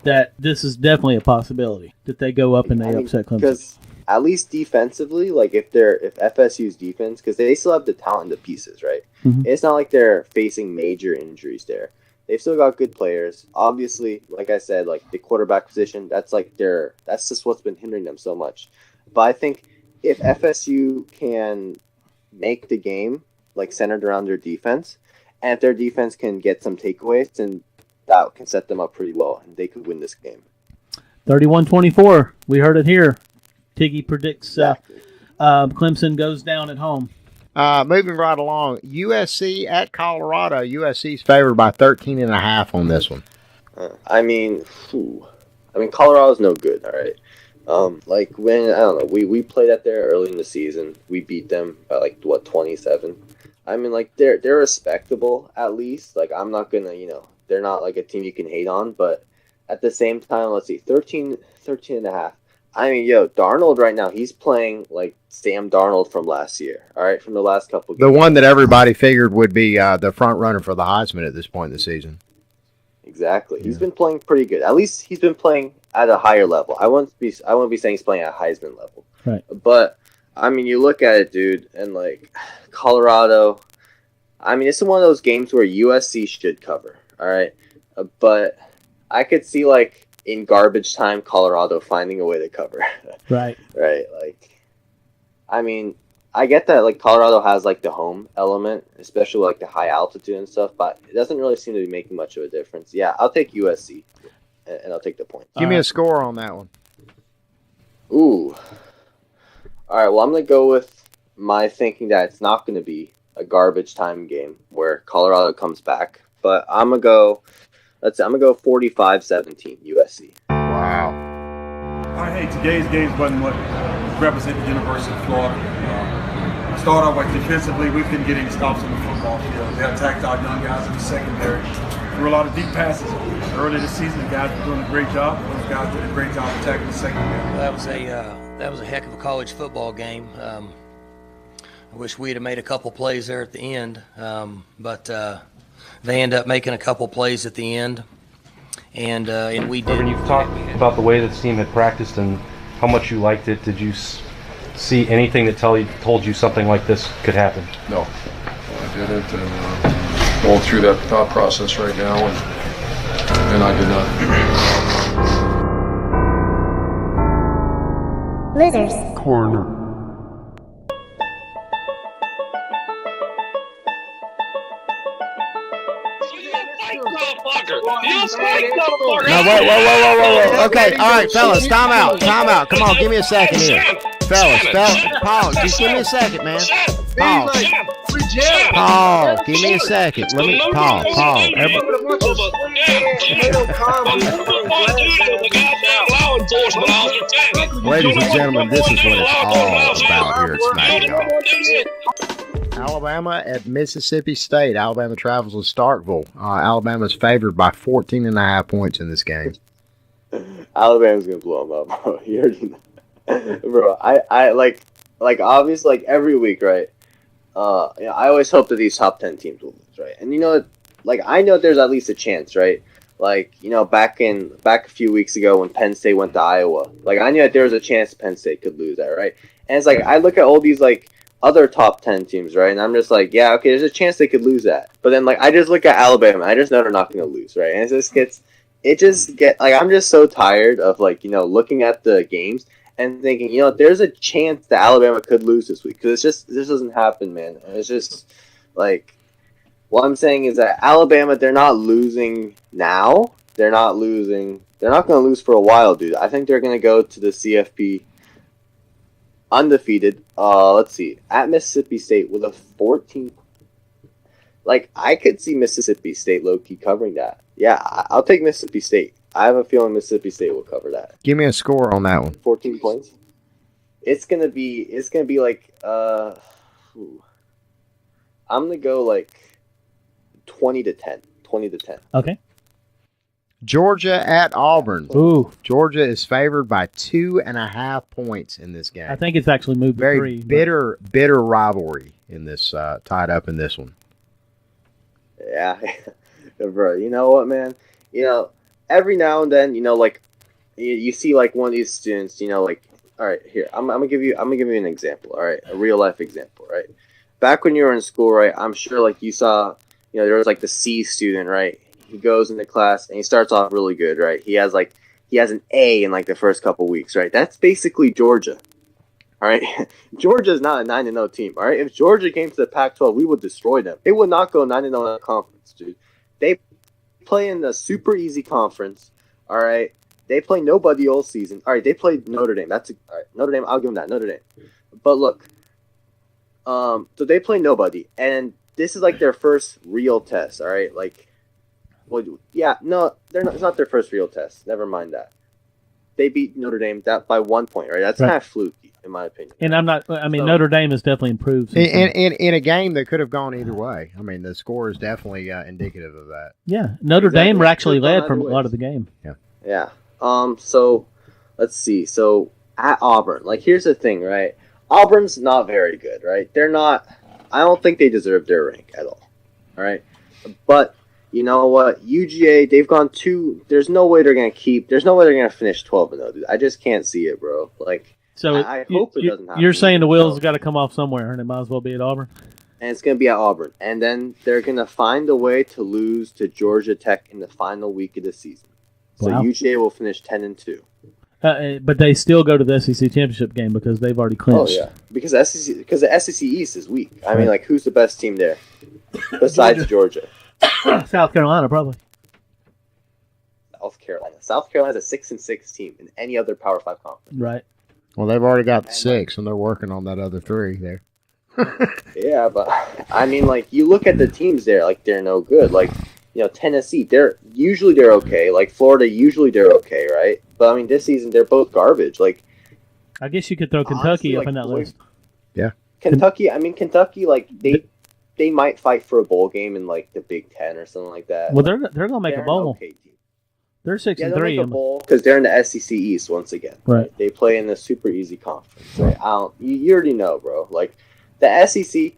that this is definitely a possibility that they go up and they upset Clemson. Because at least defensively, like if FSU's defense, because they still have the talent and the pieces, right? Mhm. It's not like they're facing major injuries there. They've still got good players. Obviously, like I said, like the quarterback position, that's just what's been hindering them so much. But I think if FSU can make the game like centered around their defense, and if their defense can get some takeaways, then that can set them up pretty well, and they could win this game. 31-24. We heard it here. Tiggy predicts Clemson goes down at home. Moving right along, USC at Colorado. USC's favored by 13.5 on this one. I mean, Colorado's no good. All right. Like when I don't know, we played out there early in the season. We beat them by 27. I mean, like they're respectable at least. Like I'm not gonna, they're not like a team you can hate on, but at the same time, let's see, 13.5. I mean, Darnold right now, he's playing like Sam Darnold from last year, all right, from the last couple games. The one that everybody figured would be the front runner for the Heisman at this point in the season. Exactly. He's been playing pretty good. At least he's been playing at a higher level. I wouldn't be saying he's playing at Heisman level. Right. But I mean, you look at it, dude, and like Colorado, I mean, it's one of those games where USC should cover, all right? But I could see like in garbage time, Colorado finding a way to cover. Right. Right. Like, I mean, I get that like Colorado has like the home element, especially like the high altitude and stuff, but it doesn't really seem to be making much of a difference. Yeah, I'll take USC, and I'll take the point. Give me a score on that one. Ooh. All right. Well, I'm gonna go with my thinking that it's not gonna be a garbage time game where Colorado comes back, but I'm gonna go. I'm gonna go 45-17 USC. Wow. All right, hey, today's game wasn't what represented the University of Florida. Start off like defensively, we couldn't get any stops on the football field. They attacked our young guys in the secondary. Threw a lot of deep passes early this season. The guys were doing a great job. Those guys did a great job attacking the secondary. That was a heck of a college football game. I wish we'd have made a couple plays there at the end, but they end up making a couple plays at the end, and we did. When you've talked about the way this team had practiced and how much you liked it, did you see anything that told you something like this could happen? No, I didn't, and going through that thought process right now, and I did not. Losers Corner. No, whoa. Okay, all right, fellas, time out. Come on, give me a second here. Fellas, pause. Just give me a second, man. Pause, give me a second. Let me pause. Ladies and gentlemen, this is what it's all about here at SmackDown. Alabama at Mississippi State. Alabama travels with Starkville. Alabama's favored by 14.5 points in this game. Alabama's gonna blow them up, bro. You already know. Bro, I like obviously like every week, right? I always hope that these top 10 teams will lose, right? And I know there's at least a chance, right? Like, back a few weeks ago when Penn State went to Iowa, like I knew that there was a chance Penn State could lose that, right? And it's like I look at all these like other top 10 teams, right? And I'm just like, yeah, okay, there's a chance they could lose that. But then, like, I just look at Alabama. I just know they're not going to lose, right? And I'm just so tired of, like, looking at the games and thinking, there's a chance that Alabama could lose this week. Because this doesn't happen, man. And it's just, like, what I'm saying is that Alabama, they're not losing now. They're not going to lose for a while, dude. I think they're going to go to the CFP undefeated. Let's see, at Mississippi State with a 14. Like, I could see Mississippi State low-key covering that. Yeah, I'll take Mississippi State. I have a feeling Mississippi State will cover that. Give me a score on that one. 14 points. It's gonna be like I'm gonna go like 20-10. 20-10. Okay. Georgia at Auburn. Ooh. Georgia is favored by 2.5 points in this game. I think it's actually moved to Very 3. bitter rivalry in this tied up in this one. Yeah, bro. You know what, man? Every now and then, like you see like one of these students, like, all right, here I'm gonna give you an example. All right, a real life example. Right, back when you were in school, right? I'm sure like you saw, there was like the C student, right? He goes into class and he starts off really good, right? He has an A in like the first couple weeks, right? That's basically Georgia. All right, Georgia is not a 9-0 team. All right, if Georgia came to the Pac-12, we would destroy them. They would not go 9-0 in a conference, dude. They play in the super easy conference. All right, they play nobody all season. All right, they played Notre Dame. All right, Notre Dame. I'll give them that, Notre Dame. But look, so they play nobody, and this is like their first real test. All right, like, well, yeah, no, they're not. It's not their first real test. Never mind that. They beat Notre Dame that by 1 point. Right, that's kind of fluky in my opinion. And Notre Dame has definitely improved. In a game that could have gone either way. I mean, the score is definitely indicative of that. Yeah, Notre Dame actually led from a lot of the game. Yeah. Yeah. So let's see. So at Auburn, like, here's the thing, right? Auburn's not very good, right? They're not. I don't think they deserve their rank at all. All right, but you know what? UGA, they've gone there's no way they're gonna finish 12-0, dude. I just can't see it, bro. Like, so I hope it doesn't happen. You're saying the wheels got to come off somewhere, and it might as well be at Auburn. And it's gonna be at Auburn, and then they're gonna find a way to lose to Georgia Tech in the final week of the season. So Wow. UGA will finish 10-2. But they still go to the SEC championship game because they've already clinched. Oh yeah, because the SEC East is weak. I mean, like, who's the best team there besides Georgia? South Carolina, probably. South Carolina has a 6-6 team in any other Power 5 conference. Right. Well, they've already got the 6, and they're working on that other 3 there. Yeah, but I mean, like, you look at the teams there, like, they're no good. Like, Tennessee, they're okay. Like, Florida, usually they're okay, right? But I mean, this season they're both garbage. Like, I guess you could throw Kentucky up in that list. Yeah. Kentucky, like, they might fight for a bowl game in like the Big Ten or something like that. Well, they're gonna make a bowl. Okay team. They're 6-3. They'll make a bowl because they're in the SEC East once again. Right. They play in the super easy conference. Right? You already know, bro. Like, the SEC,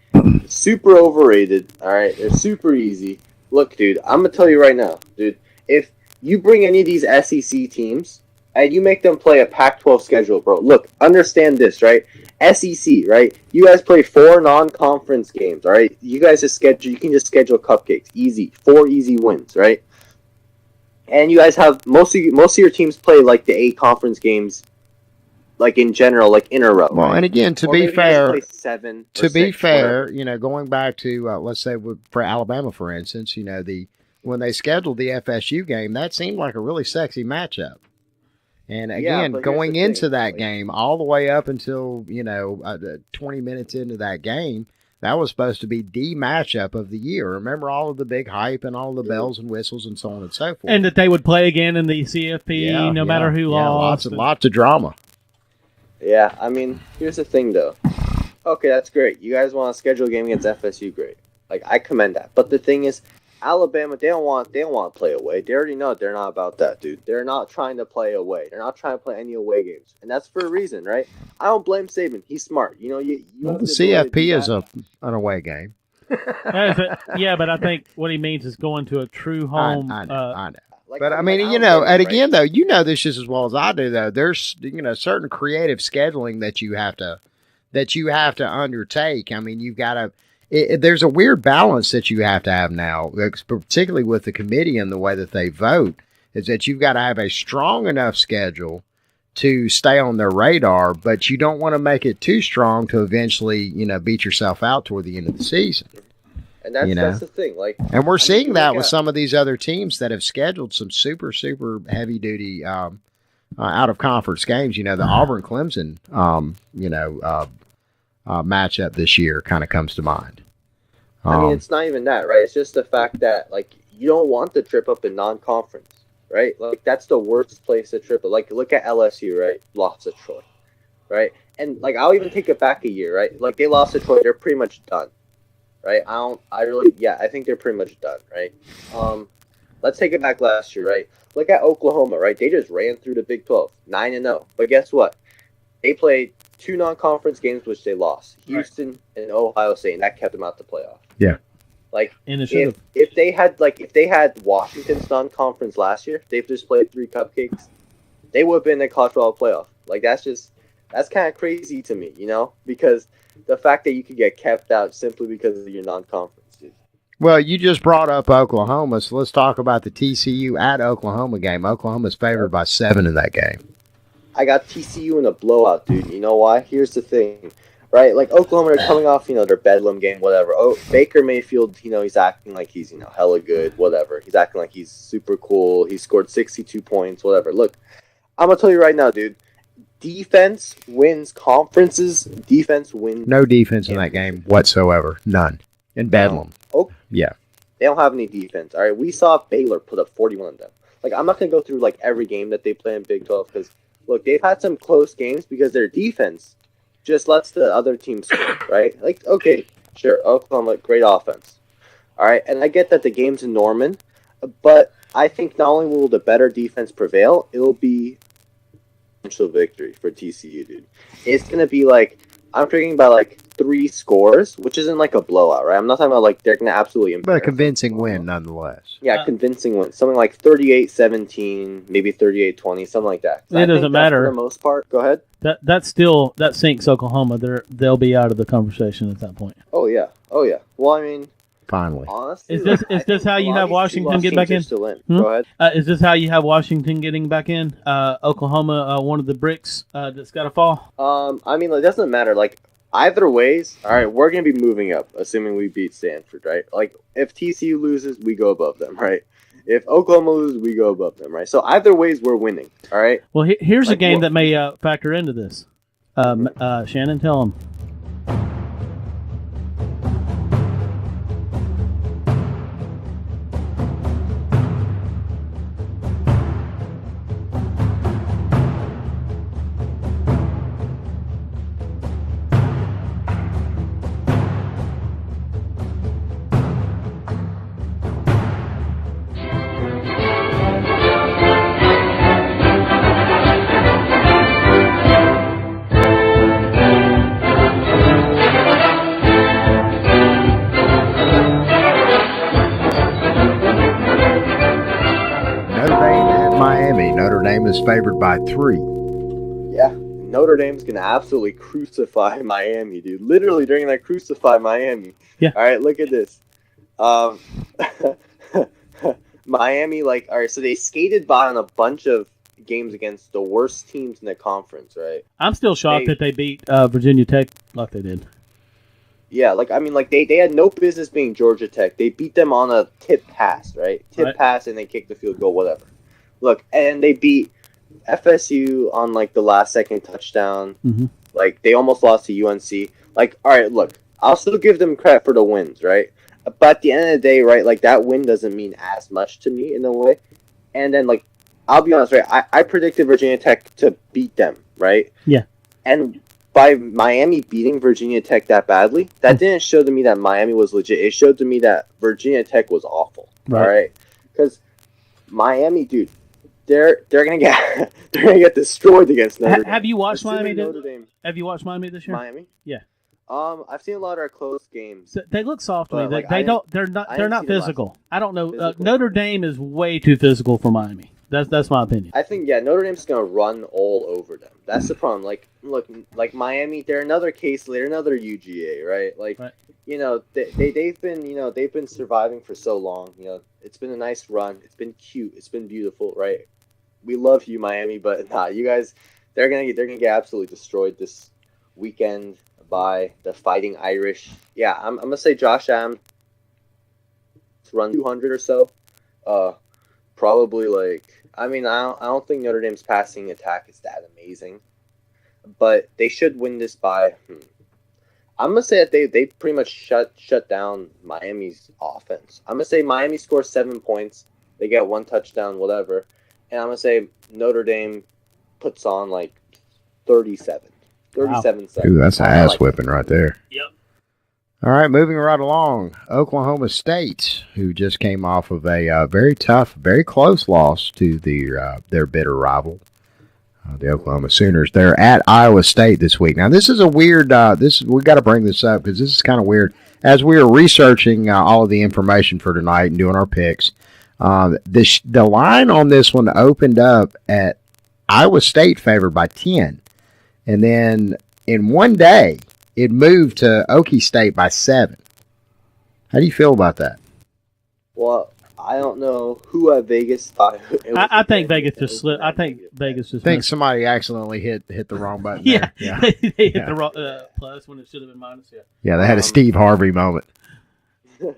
super overrated. All right, they're super easy. Look, dude, I'm gonna tell you right now, dude. If you bring any of these SEC teams and you make them play a Pac-12 schedule, bro. Look, understand this, right? SEC, right? You guys play 4 non-conference games, all right? You can just schedule cupcakes, easy, 4 easy wins, right? And you guys have most of your teams play like the 8 conference games, like in general, like in a row. Well, right? and again, to Or be maybe you guys fair, play 7 or to be 6, fair, whatever. going back to let's say for Alabama, for instance, when they scheduled the FSU game, that seemed like a really sexy matchup. And again, but here's going the into thing, that game, all the way up until 20 minutes into that game, that was supposed to be the matchup of the year. Remember all of the big hype and all the bells and whistles and so on and so forth. And that they would play again in the CFP, no matter who lost. Lots of drama. Yeah, I mean, here's the thing, though. Okay, that's great. You guys want to schedule a game against FSU, great. Like, I commend that. But the thing is, Alabama, they don't want to play away. They already know they're not about that, dude. They're not trying to play away. They're not trying to play any away games, and that's for a reason, right? I don't blame Saban. He's smart. You Well, the CFP is an away game. Yeah, but I think what he means is going to a true home. I know. But I mean, and again, though, this just as well as I do, though. There's certain creative scheduling that you have to undertake. I mean, you've got to. There's a weird balance that you have to have now, particularly with the committee and the way that they vote, is that you've got to have a strong enough schedule to stay on their radar, but you don't want to make it too strong to eventually, beat yourself out toward the end of the season. And that's the thing. Like, and we're seeing that with some of these other teams that have scheduled some super, super heavy duty out of conference games. The Auburn Clemson, matchup this year kind of comes to mind. I mean, it's not even that, right? It's just the fact that, like, you don't want to trip up in non-conference, right? Like, that's the worst place to trip up. Like, look at LSU, right? Lost to Troy, right? And, like, I'll even take it back a year, right? Like, they lost to Troy. They're pretty much done, right? I think they're pretty much done, right? let's take it back last year, right? Look at Oklahoma, right? They just ran through the Big 12, 9-0. But guess what? They played 2 non-conference games, which they lost. Houston and Ohio State, and that kept them out the playoff. Yeah. Like, And it if they had Washington's non-conference last year, they've just played 3 cupcakes, they would have been in the college football playoff. Like, that's kind of crazy to me, you know? Because the fact that you could get kept out simply because of your non-conference, dude. Well, you just brought up Oklahoma, so let's talk about the TCU at Oklahoma game. Oklahoma's favored by 7 in that game. I got TCU in a blowout, dude. You know why? Here's the thing, right? Like, Oklahoma are coming off, their Bedlam game, whatever. Oh, Baker Mayfield, he's acting like he's, hella good, whatever. He's acting like he's super cool. He scored 62 points, whatever. Look, I'm going to tell you right now, dude. Defense wins conferences. Defense wins. No defense in that game whatsoever. None. In Bedlam. Oh, yeah. They don't have any defense. All right, we saw Baylor put up 41 on them. Like, I'm not going to go through, every game that they play in Big 12 because, look, they've had some close games because their defense just lets the other team score, right? Like, okay, sure, Oklahoma, great offense. All right, and I get that the game's in Norman, but I think not only will the better defense prevail, it'll be potential victory for TCU, dude. It's going to be I'm thinking about 3 scores, which isn't a blowout, right? I'm not talking about they're going to absolutely But a convincing win nonetheless. Yeah, convincing win. Something like 38-17, maybe 38-20, something like that. It doesn't matter. For the most part. Go ahead. That sinks Oklahoma. They'll be out of the conversation at that point. Oh yeah. Well, I mean, finally. Honestly, is this how you have Washington get back in? Still in. Hmm? Go ahead. Is this how you have Washington getting back in? Oklahoma, one of the bricks that's got to fall. I mean, it doesn't matter. Either ways, all right, we're gonna be moving up, assuming we beat Stanford, right? If TCU loses, we go above them, right? If Oklahoma loses, we go above them, right? So either ways, we're winning, all right? Well, here's a game that may factor into this. Shannon, tell them. Is favored by 3. Yeah, Notre Dame's gonna absolutely crucify Miami, dude. Literally, during that crucify Miami. Yeah. All right, look at this. Miami, all right, so they skated by on a bunch of games against the worst teams in the conference, right? I'm still shocked that they beat Virginia Tech like they did. Yeah, they had no business being Georgia Tech. They beat them on a tip pass, right? Pass, and they kicked the field goal, whatever. Look, and they beat FSU on the last second touchdown. Mm-hmm. They almost lost to UNC. All right, look, I'll still give them credit for the wins, right? But at the end of the day, right, that win doesn't mean as much to me in a way. And then I'll be honest, right? I predicted Virginia Tech to beat them, right? Yeah. And by Miami beating Virginia Tech that badly, that didn't show to me that Miami was legit. It showed to me that Virginia Tech was awful. Right. All right, because Miami, dude. They're gonna get destroyed against Notre Dame. Have you watched Miami? Have you watched Miami this year? Miami? Yeah. I've seen a lot of our close games. They look soft to me. But, They're not physical. I don't know. Notre Dame is way too physical for Miami. That's my opinion. I think Notre Dame's gonna run all over them. That's the problem. Look, Miami. They're another case. They're another UGA, right? Right. They've been surviving for so long. It's been a nice run. It's been cute. It's been beautiful, right? We love you, Miami, but you guys, they're gonna get absolutely destroyed this weekend by the Fighting Irish. Yeah, I'm gonna say Josh Allen run 200 or so. Probably I don't think Notre Dame's passing attack is that amazing, but they should win this by. I'm gonna say that they pretty much shut down Miami's offense. I'm gonna say Miami scores 7 points. They get 1 touchdown, whatever. And I'm going to say Notre Dame puts on 37. 37 seconds. Ooh, that's an ass whipping right there. Yep. All right, moving right along. Oklahoma State, who just came off of a very tough, very close loss to their bitter rival, the Oklahoma Sooners. They're at Iowa State this week. Now, this is a weird. We got to bring this up because this is kind of weird. As we were researching all of the information for tonight and doing our picks, the line on this one opened up at Iowa State favored by 10, and then in one day it moved to Okie State by 7. How do you feel about that? Well, I don't know who at Vegas thought it was. I think Vegas just slipped. I think Vegas just. I think somebody accidentally hit the wrong button. Yeah, yeah. they hit the wrong plus when it should have been minus. Yeah. Yeah, they had a Steve Harvey moment.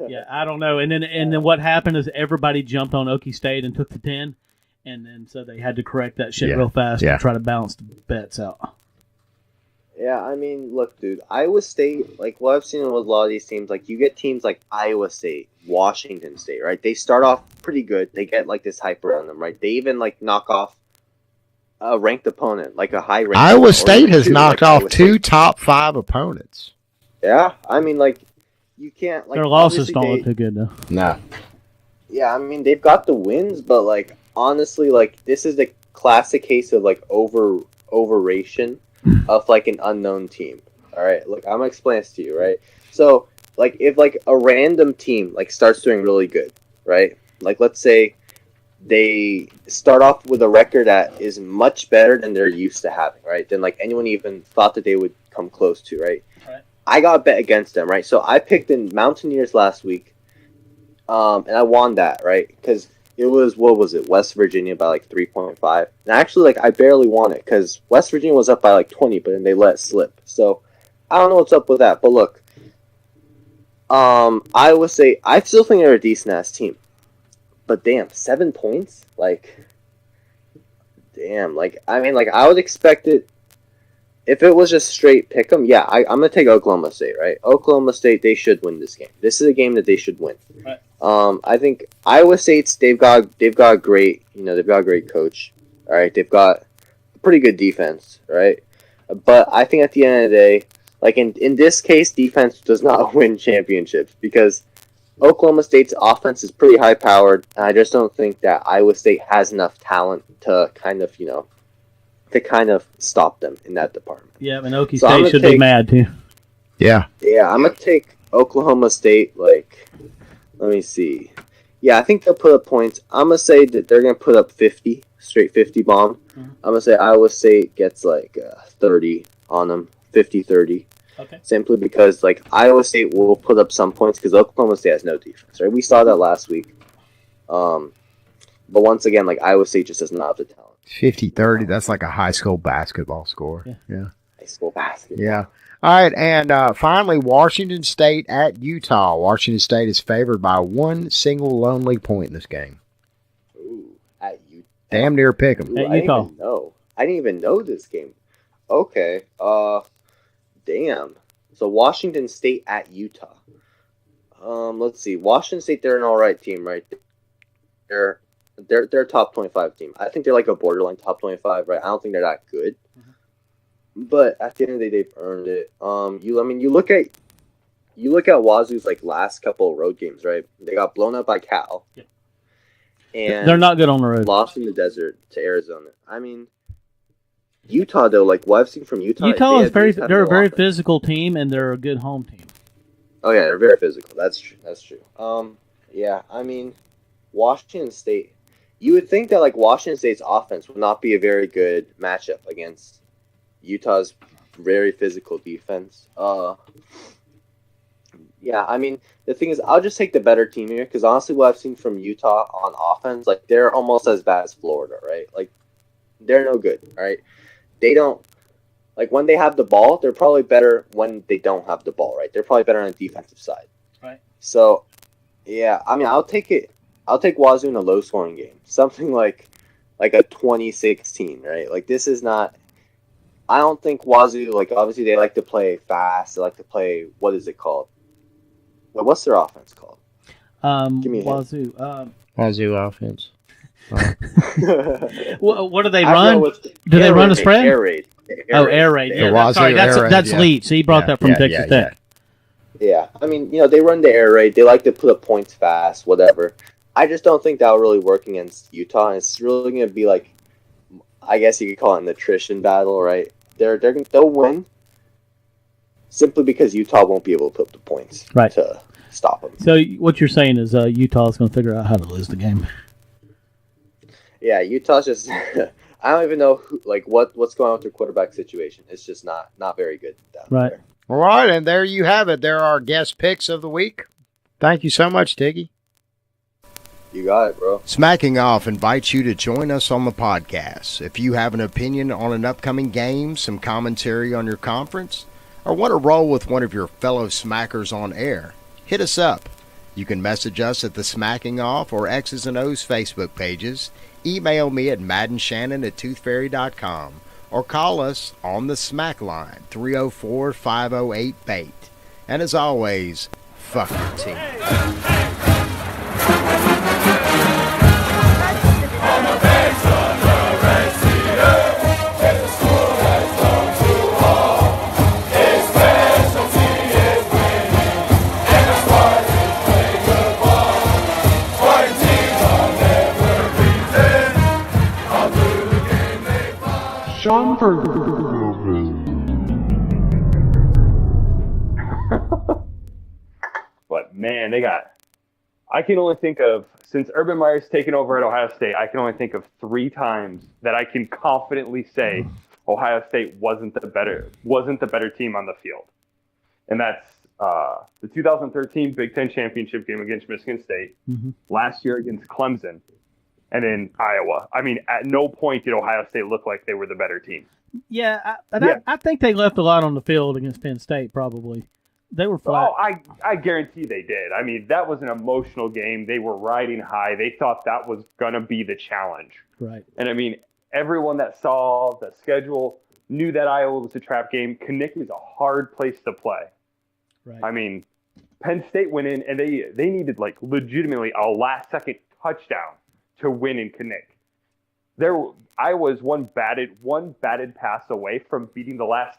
Yeah, I don't know. And then what happened is everybody jumped on Okie State and took the 10, and then so they had to correct that shit real fast to try to balance the bets out. Yeah, I mean, look, dude, Iowa State, like what I've seen with a lot of these teams, like you get teams like Iowa State, Washington State, right? They start off pretty good. They get like this hype around them, right? They even like knock off a ranked opponent, like a high ranked. Iowa State has knocked off 2 top 5 opponents. Yeah, I mean, like you can't like their losses don't look too good though. No. Yeah, I mean they've got the wins, but like honestly, like this is the classic case of like overration of like an unknown team. All right, look, I'm gonna explain this to you, right? So, like, if like a random team like starts doing really good, right? Like, let's say they start off with a record that is much better than they're used to having, right? Than like anyone even thought that they would come close to, right? I got bet against them, right? So I picked the Mountaineers last week, and I won that, right? Because it was, what was it, West Virginia by like 3.5. And actually, like, I barely won it because West Virginia was up by like 20, but then they let it slip. So I don't know what's up with that. But look, Iowa State, I still think they're a decent ass team. But damn, 7 points? Like, damn, like, I mean, like, I would expect it. If it was just straight pick 'em, yeah, I'm gonna take Oklahoma State, right? Oklahoma State, they should win this game. This is a game that they should win. Right. I think Iowa State's they've got a great, they've got a great coach. All right, they've got a pretty good defense, right? But I think at the end of the day, like in this case, defense does not win championships because Oklahoma State's offense is pretty high powered, and I just don't think that Iowa State has enough talent to kind of stop them in that department. Yeah, and Okie State should be mad too. Yeah. Yeah, I'm gonna take Oklahoma State. Like, let me see. Yeah, I think they'll put up points. I'm gonna say that they're gonna put up 50, straight 50 bomb. Mm-hmm. I'm gonna say Iowa State gets like 30 on them, 50-30. Okay. Simply because like Iowa State will put up some points because Oklahoma State has no defense, right? We saw that last week. But once again, like Iowa State just does not have the talent. 50-30, that's like a high school basketball score. Yeah. High school basketball. Yeah. All right, and finally, Washington State at Utah. Washington State is favored by 1 single lonely point in this game. Ooh, at Utah. Damn near pick 'em. At Utah. I didn't even know this game. Okay. Damn. So Washington State at Utah. Let's see. Washington State, they're an all right team, right? They're a top 25 team. I think they're like a borderline top 25, right? I don't think they're that good. But at the end of the day, they've earned it. You look at Wazoo's like last couple of road games, right? They got blown up by Cal. Yeah. And they're not good on the road. Lost in the desert to Arizona. I mean, Utah though, like what I've seen from Utah, is they're a very physical team and they're a good home team. Oh yeah, they're very physical. That's true. That's true. Yeah, I mean, Washington State. You would think that like Washington State's offense would not be a very good matchup against Utah's very physical defense. Yeah, I mean, the thing is, I'll just take the better team here because honestly, what I've seen from Utah on offense, like they're almost as bad as Florida, right? Like they're no good, right? They don't like when they have the ball. They're probably better when they don't have the ball, right? They're probably better on the defensive side, right? So, yeah, I mean, I'll take it. I'll take Wazoo in a low-scoring game, something like a 2016, right? Like this is not. I don't think Wazoo, like obviously they like to play fast. They like to play. What is it called? What's their offense called? Give me a Wazoo. Wazoo offense. What do they run? Do they run a spread? Air raid. Air raid. Yeah, Wazoo sorry, that's Air Raid, that's yeah. Leach. He brought that from Texas Tech. Yeah, I mean, they run the air raid. They like to put up points fast, whatever. I just don't think that will really work against Utah. And it's really going to be like, I guess you could call it an attrition battle, right? They'll win simply because Utah won't be able to put up the points to stop them. So what you're saying is Utah's going to figure out how to lose the game. Yeah, Utah's just I don't even know what's going on with their quarterback situation. It's just not very good down there. All right, and there you have it. There are our guest picks of the week. Thank you so much, Tiggy. You got it, bro. Smacking Off invites you to join us on the podcast. If you have an opinion on an upcoming game, some commentary on your conference, or want to roll with one of your fellow smackers on air, hit us up. You can message us at the Smacking Off or X's and O's Facebook pages, email me at maddenshannon@toothfairy.com, or call us on the Smack line, 304-508-BAIT. And as always, fuck your team. Sean Vergowven. But man, I can only think of, since Urban Meyer's taken over at Ohio State, I can only think of 3 times that I can confidently say Ohio State wasn't the better team on the field. And that's the 2013 Big Ten championship game against Michigan State, last year against Clemson, and in Iowa. I mean, at no point did Ohio State look like they were the better team. Yeah, I think they left a lot on the field against Penn State, probably. They were flat. Oh, I guarantee they did. I mean, that was an emotional game. They were riding high. They thought that was going to be the challenge. Right. And I mean, everyone that saw the schedule knew that Iowa was a trap game. Kinnick was a hard place to play. Right. I mean, Penn State went in and they needed legitimately a last-second touchdown to win in Kinnick. I was one batted pass away from beating the last,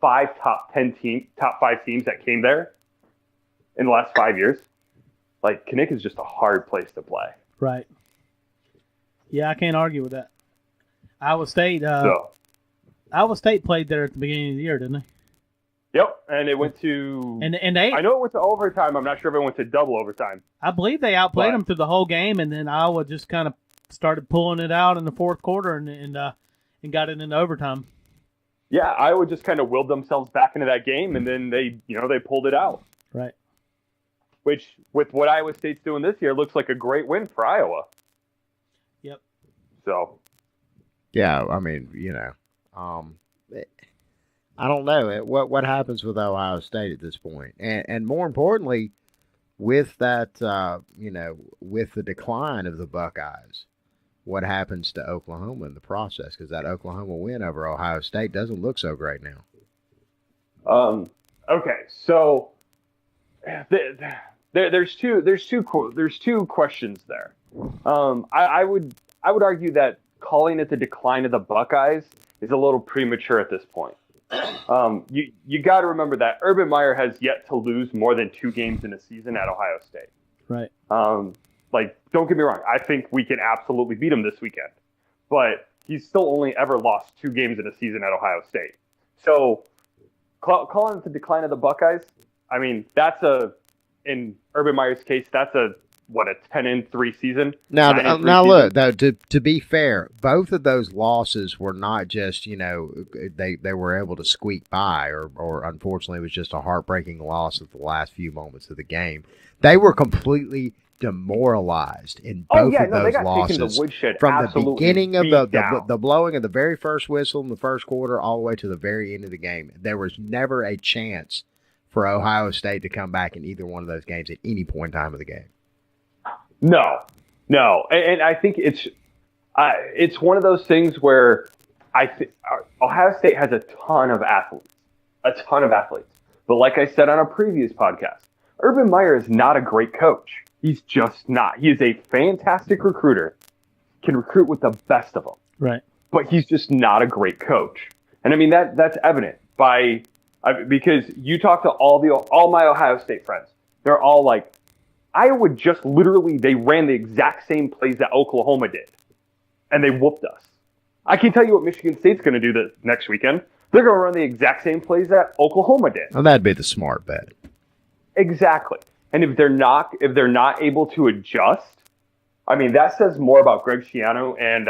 5 top 5 teams that came there in the last 5 years. Kinnick is just a hard place to play. Right. Yeah, I can't argue with that. Iowa State played there at the beginning of the year, didn't they? Yep, and it went to and they. I know it went to overtime. I'm not sure if it went to double overtime. I believe they outplayed them through the whole game, and then Iowa just kind of started pulling it out in the fourth quarter and got it into overtime. Yeah, Iowa just kind of willed themselves back into that game, and then they pulled it out. Right. Which, with what Iowa State's doing this year, looks like a great win for Iowa. Yep. So. Yeah, I mean, I don't know what happens with Ohio State at this point, and more importantly, with that, with the decline of the Buckeyes, what happens to Oklahoma in the process? Because that Oklahoma win over Ohio State doesn't look so great now. Okay, so there's two questions there. I would argue that calling it the decline of the Buckeyes is a little premature at this point. You got to remember that Urban Meyer has yet to lose more than 2 games in a season at Ohio State. Right. Don't get me wrong. I think we can absolutely beat him this weekend, but he's still only ever lost 2 games in a season at Ohio State. So calling it the decline of the Buckeyes, I mean, in Urban Meyer's case, that's a 10-3 season. Now look, though, to be fair, both of those losses were not just, they were able to squeak by, or unfortunately it was just a heartbreaking loss at the last few moments of the game. They were completely demoralized in both of those losses from the beginning of the blowing of the very first whistle in the first quarter all the way to the very end of the game. There was never a chance for Ohio State to come back in either one of those games at any point in time of the game. No, and I think it's one of those things where Ohio State has a ton of athletes. But like I said on a previous podcast, Urban Meyer is not a great coach. He's just not. He is a fantastic recruiter, can recruit with the best of them. Right. But he's just not a great coach. And I mean, that's evident by Because you talk to all my Ohio State friends, they're all like, Iowa just literally, they ran the exact same plays that Oklahoma did, and they whooped us. I can tell you what Michigan State's going to do the next weekend. They're going to run the exact same plays that Oklahoma did. Well, that'd be the smart bet. Exactly. And if they're not able to adjust, I mean, that says more about Greg Schiano and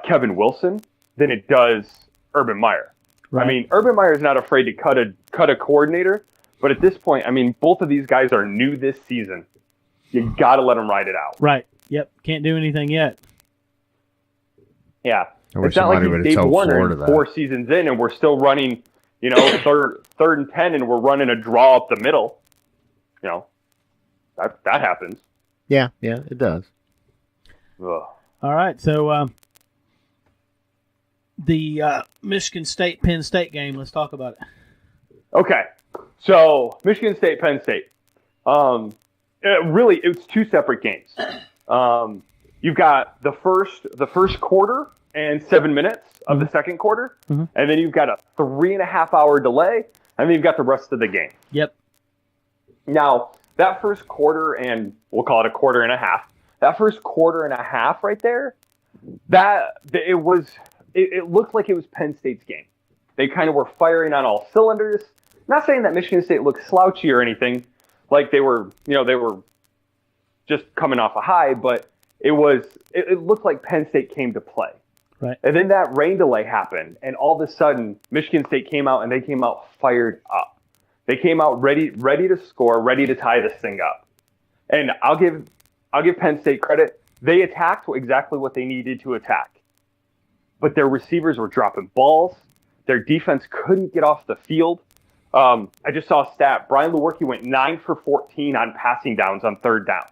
Kevin Wilson than it does Urban Meyer. Right. I mean, Urban Meyer is not afraid to cut a coordinator, but at this point, I mean, both of these guys are new this season. You got to let them ride it out. Right. Yep. Can't do anything yet. Yeah. I wish It's not like somebody he's would've Dave told Warner Florida in that. 4 seasons in, and we're still running, third and 10, and we're running a draw up the middle. That happens. Yeah, it does. Ugh. All right. So the Michigan State Penn State game. Let's talk about it. Okay, so Michigan State, Penn State. Really, it's 2 separate games. You've got the first quarter and 7 minutes of the second quarter, and then you've got a 3.5 hour delay, and then you've got the rest of the game. Yep. Now, that first quarter, and we'll call it a quarter and a half, that first quarter and a half right there, it looked like it was Penn State's game. They kind of were firing on all cylinders. Not saying that Michigan State looked slouchy or anything, like they were just coming off a high, but it looked like Penn State came to play. Right. And then that rain delay happened, and all of a sudden, Michigan State came out, and they came out fired up. They came out ready to score, ready to tie this thing up. And I'll give Penn State credit. They attacked exactly what they needed to attack. But their receivers were dropping balls. Their defense couldn't get off the field. I just saw a stat. Brian Lewerke went 9 for 14 on passing downs on third down.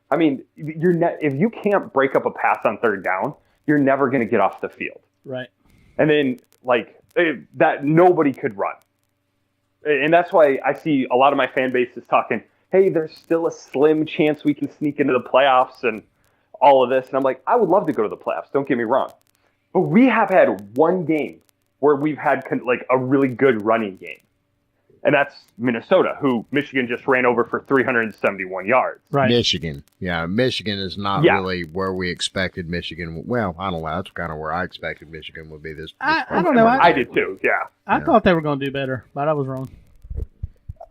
I mean, if you can't break up a pass on third down, you're never going to get off the field. Right. And then, that nobody could run. And that's why I see a lot of my fan base is talking, hey, there's still a slim chance we can sneak into the playoffs and all of this. And I'm like, I would love to go to the playoffs. Don't get me wrong. But we have had one game where we've had a really good running game. And that's Minnesota, who Michigan just ran over for 371 yards. Right. Michigan. Yeah, Michigan is not really where we expected Michigan. Well, I don't know. That's kind of where I expected Michigan would be this. I don't know. I did too, yeah. I thought they were going to do better, but I was wrong.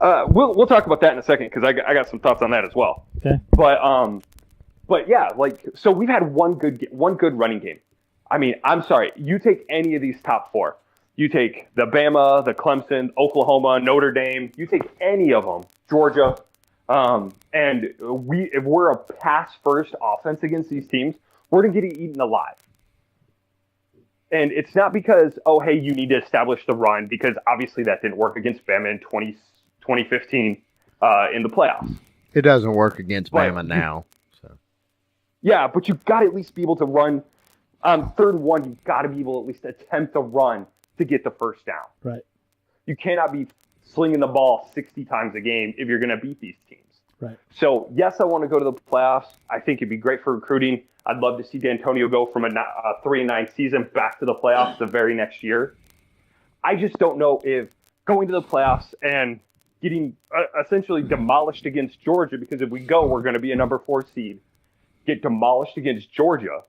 We'll talk about that in a second because I got some thoughts on that as well. Okay. But yeah, so we've had one good running game. I mean, I'm sorry. You take any of these top 4. You take the Bama, the Clemson, Oklahoma, Notre Dame. You take any of them, Georgia, and if we're a pass-first offense against these teams, we're going to get eaten alive. And it's not because, you need to establish the run, because obviously that didn't work against Bama in 2015 in the playoffs. It doesn't work against Bama now. So. Yeah, but you've got to at least be able to run. On 3rd and 1, you've got to be able to at least attempt to run to get the first down. Right. You cannot be slinging the ball 60 times a game if you're going to beat these teams. Right. So, yes, I want to go to the playoffs. I think it'd be great for recruiting. I'd love to see D'Antonio go from a 3-9 season back to the playoffs the very next year. I just don't know if going to the playoffs and getting essentially demolished against Georgia, because if we go, we're going to be a number 4 seed, get demolished against Georgia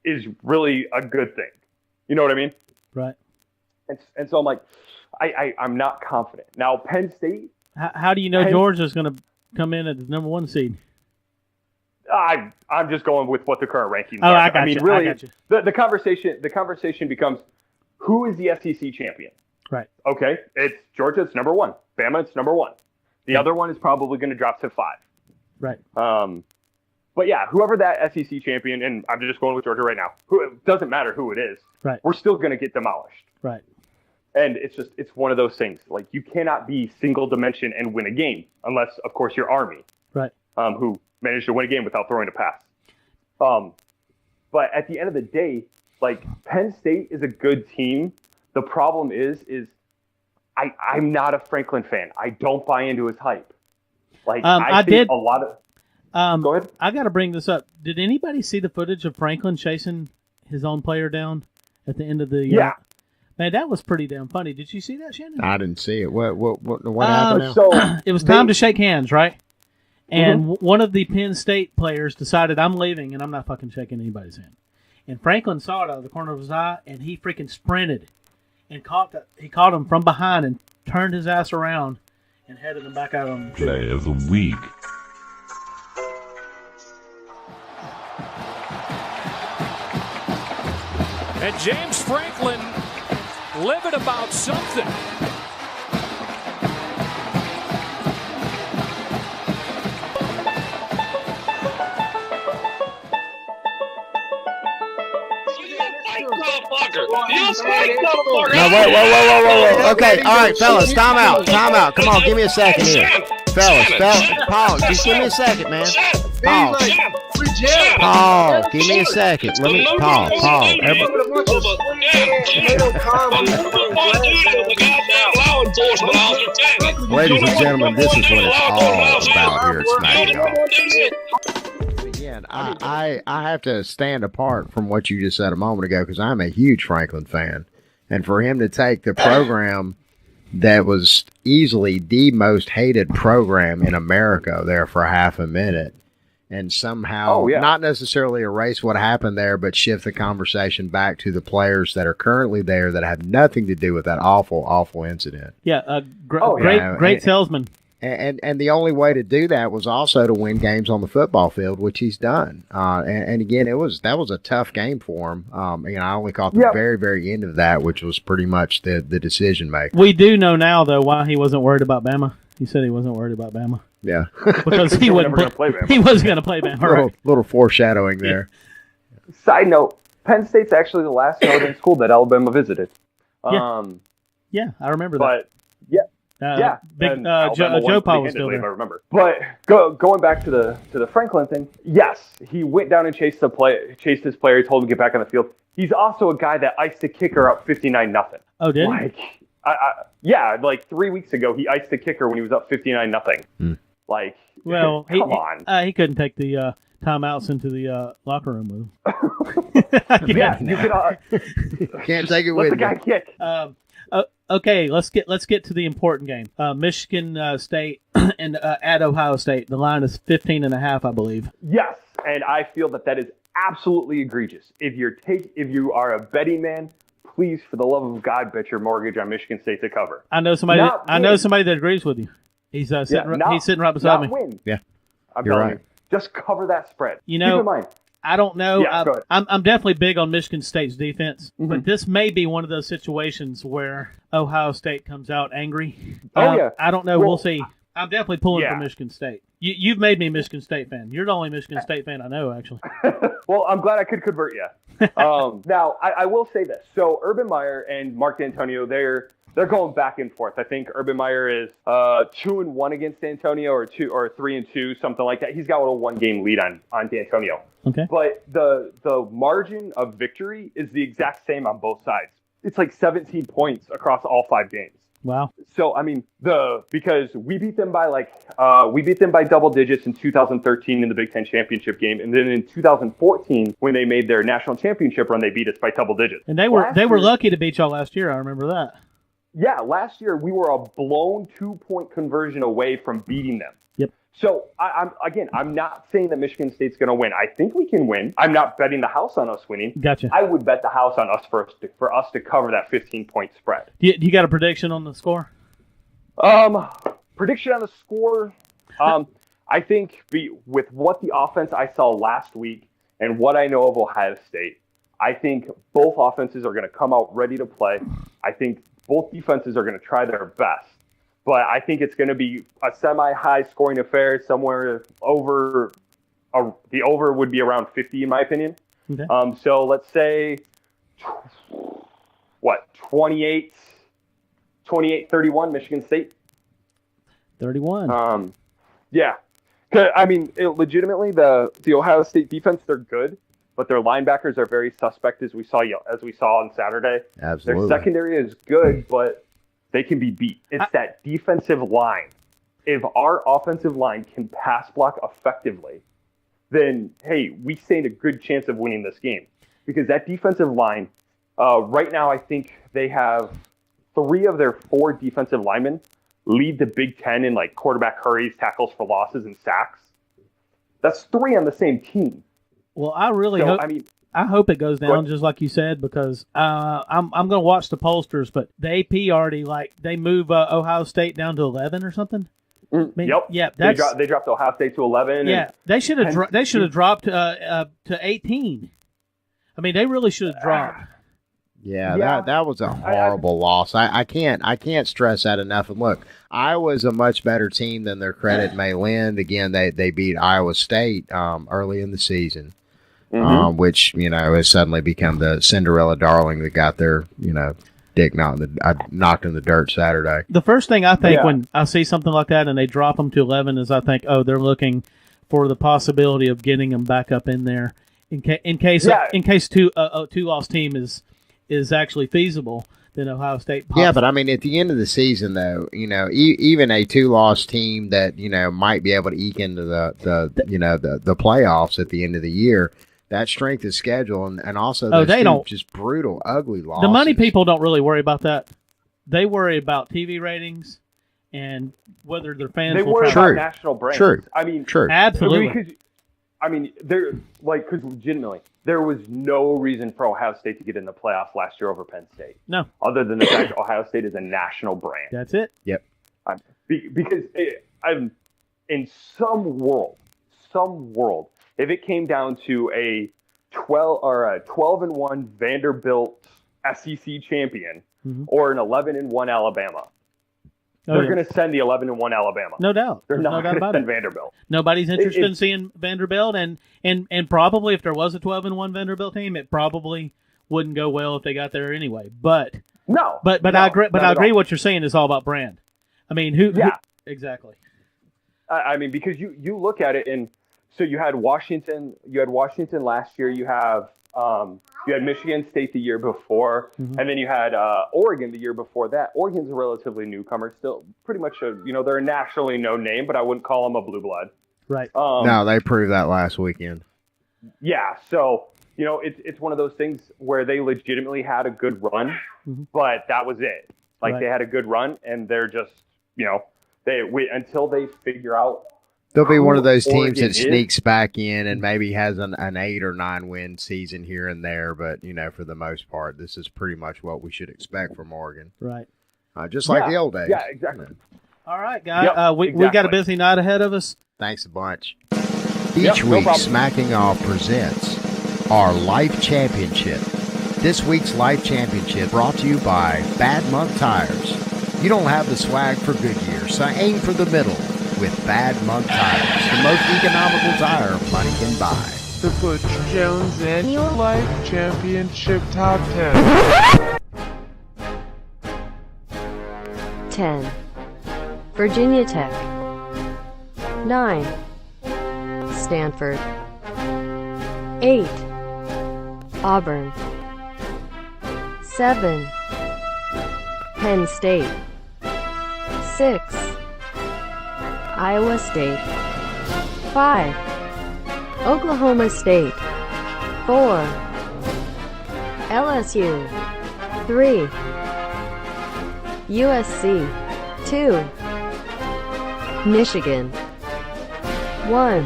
is really a good thing. You know what I mean? Right. And so I'm like, I'm not confident. Now, Penn State. How do you know Georgia's going to come in at the number 1 seed? I'm just going with what the current rankings are. I got mean, you. really, I got you. The conversation becomes, who is the SEC champion? Right. Okay, it's Georgia. It's number 1. Bama. It's number 1. The other one is probably going to drop to 5. Right. But yeah, whoever that SEC champion, and I'm just going with Georgia right now. It doesn't matter who it is. Right. We're still going to get demolished. Right. And it's one of those things. Like, you cannot be single dimension and win a game unless, of course, you're Army. Right. Who managed to win a game without throwing a pass. But at the end of the day, Penn State is a good team. The problem is I'm not a Franklin fan. I don't buy into his hype. I think a lot of. Go ahead. I got to bring this up. Did anybody see the footage of Franklin chasing his own player down at the end of the? Yeah. Man, that was pretty damn funny. Did you see that, Shannon? I didn't see it. What happened now? So it was time to shake hands, right? And one of the Penn State players decided, I'm leaving, and I'm not fucking shaking anybody's hand. And Franklin saw it out of the corner of his eye, and he freaking sprinted and he caught him from behind and turned his ass around and headed him back out on the Play of the week. And James Franklin livid about something. No, whoa. Okay, all right, fellas, time out. Come on, give me a second here. Fellas, Paul, just give me a second, man. Paul, give me a second. Paul. Ladies and gentlemen, this is what it's all about here at SmackDown. Again, I have to stand apart from what you just said a moment ago because I'm a huge Franklin fan. And for him to take the program that was easily the most hated program in America there for half a minute and somehow not necessarily erase what happened there, but shift the conversation back to the players that are currently there that have nothing to do with that awful incident. Yeah, great salesman. And the only way to do that was also to win games on the football field, which he's done. And again, that was a tough game for him. I only caught the very, very end of that, which was pretty much the decision maker. We do know now, though, why he wasn't worried about Bama. He said he wasn't worried about Bama. Yeah, because he wasn't going to play Bama. He wasn't going to play Bama. Little foreshadowing there. Side note: Penn State's actually the last northern school that Alabama visited. Yeah, I remember that. Big Joe Paul was still there. I remember. But going back to the Franklin thing, yes, he went down and chased his player. He told him to get back on the field. He's also a guy that iced the kicker up 59-0. Oh, did he? Like 3 weeks ago, he iced the kicker when he was up 59-0. Like, well, come on. He couldn't take the timeouts into the locker room with him. You can. Can't take it with you. Let the guy kick. Okay, let's get to the important game. Michigan State and at Ohio State. The line is 15.5, I believe. Yes, and I feel that is absolutely egregious. If you are a betting man, please, for the love of God, bet your mortgage on Michigan State to cover. I know somebody. That agrees with you. He's sitting right beside me. Win. Yeah, I'm telling you, just cover that spread. You know, keep in mind. I don't know. Yeah, go ahead. I'm definitely big on Michigan State's defense, but this may be one of those situations where Ohio State comes out angry. I don't know. We'll see. I'm definitely pulling for Michigan State. You've made me a Michigan State fan. You're the only Michigan State fan I know, actually. Well, I'm glad I could convert you. Now, I will say this. So Urban Meyer and Mark D'Antonio, they're going back and forth. I think Urban Meyer is 2-1 against D'Antonio, or 3-2, something like that. He's got a 1-game lead on D'Antonio. Okay. But the margin of victory is the exact same on both sides. It's like 17 points across all 5 games. Wow. So I mean, because we beat them by double digits in 2013 in the Big Ten championship game, and then in 2014 when they made their national championship run, they beat us by double digits. And they were lucky to beat y'all last year. I remember that. Yeah, last year we were a blown 2-point conversion away from beating them. Yep. So I'm not saying that Michigan State's going to win. I think we can win. I'm not betting the house on us winning. Gotcha. I would bet the house on us for us to cover that 15-point spread. You got a prediction on the score? Prediction on the score. I think with what the offense I saw last week and what I know of Ohio State, I think both offenses are going to come out ready to play. I think both defenses are going to try their best. But I think it's going to be a semi-high scoring affair, somewhere over. The over would be around 50, in my opinion. Okay. So let's say, 28-31, Michigan State. 31. Yeah. I mean, legitimately, the Ohio State defense, they're good, but their linebackers are very suspect, as we saw on Saturday. Absolutely. Their secondary is good, but they can be beat. It's that defensive line. If our offensive line can pass block effectively, then, hey, we stand a good chance of winning this game. Because that defensive line Right now, I think they have 3 of their 4 defensive linemen lead the Big Ten in like quarterback hurries, tackles for losses, and sacks. That's 3 on the same team. Well, I really hope. I hope it goes down just like you said, because I'm going to watch the pollsters, but the AP already they move Ohio State down to 11 or something. Yep. Yeah. They dropped Ohio State to 11. Yeah. They should have dropped to 18. I mean, they really should have dropped. Yeah, that was a horrible loss. I can't stress that enough. And look, Iowa's a much better team than their credit may lend. Again, they beat Iowa State early in the season, which has suddenly become the Cinderella darling that got their dick knocked in the dirt Saturday. The first thing I think when I see something like that and they drop them to 11 is I think, oh, they're looking for the possibility of getting them back up in there in case two-loss team is actually feasible. Then Ohio State. Yeah, but I mean, at the end of the season, though, even a 2-loss team that might be able to eke into the playoffs at the end of the year. That strength of schedule and also just brutal, ugly losses. The money people don't really worry about that. They worry about TV ratings and whether their fans. They worry about national brands. True. I mean, true. Absolutely. Because legitimately, there was no reason for Ohio State to get in the playoffs last year over Penn State. No. Other than the fact Ohio State is a national brand. That's it. Yep. Because in some world, if it came down to a 12-1 Vanderbilt SEC champion or an 11-1 Alabama, they're going to send the 11-1 Alabama. No doubt. They're not going to about send it. Vanderbilt. Nobody's interested in seeing Vanderbilt, and probably if there was a 12-1 Vanderbilt team, it probably wouldn't go well if they got there anyway. But I agree. But I agree. What you're saying is all about brand. I mean, who exactly? I mean, because you look at it, and so you had Washington. You had Washington last year. You had Michigan State the year before, and then you had Oregon the year before that. Oregon's a relatively newcomer, still pretty much they're a nationally known name, but I wouldn't call them a blue blood. Right. No, they proved that last weekend. Yeah, so it's one of those things where they legitimately had a good run, but that was it. They had a good run, and they're just until they figure out. They'll be one of those teams that sneaks back in and maybe has an 8 or 9 win season here and there. But, for the most part, this is pretty much what we should expect from Oregon. Right. Just like the old days. Yeah, exactly. All right, guys. We got a busy night ahead of us. Thanks a bunch. Each week, Smacking Off presents our Life Championship. This week's Life Championship brought to you by Bad Monk Tires. You don't have the swag for Goodyear, so aim for the middle. With Bad Monk Tires, the most economical tire money can buy. The Butch Jones Annual Life Championship Top 10. 10. Virginia Tech. 9. Stanford. 8. Auburn. 7. Penn State. 6. Iowa State. 5. Oklahoma State. 4. LSU. 3. USC. 2. Michigan. 1.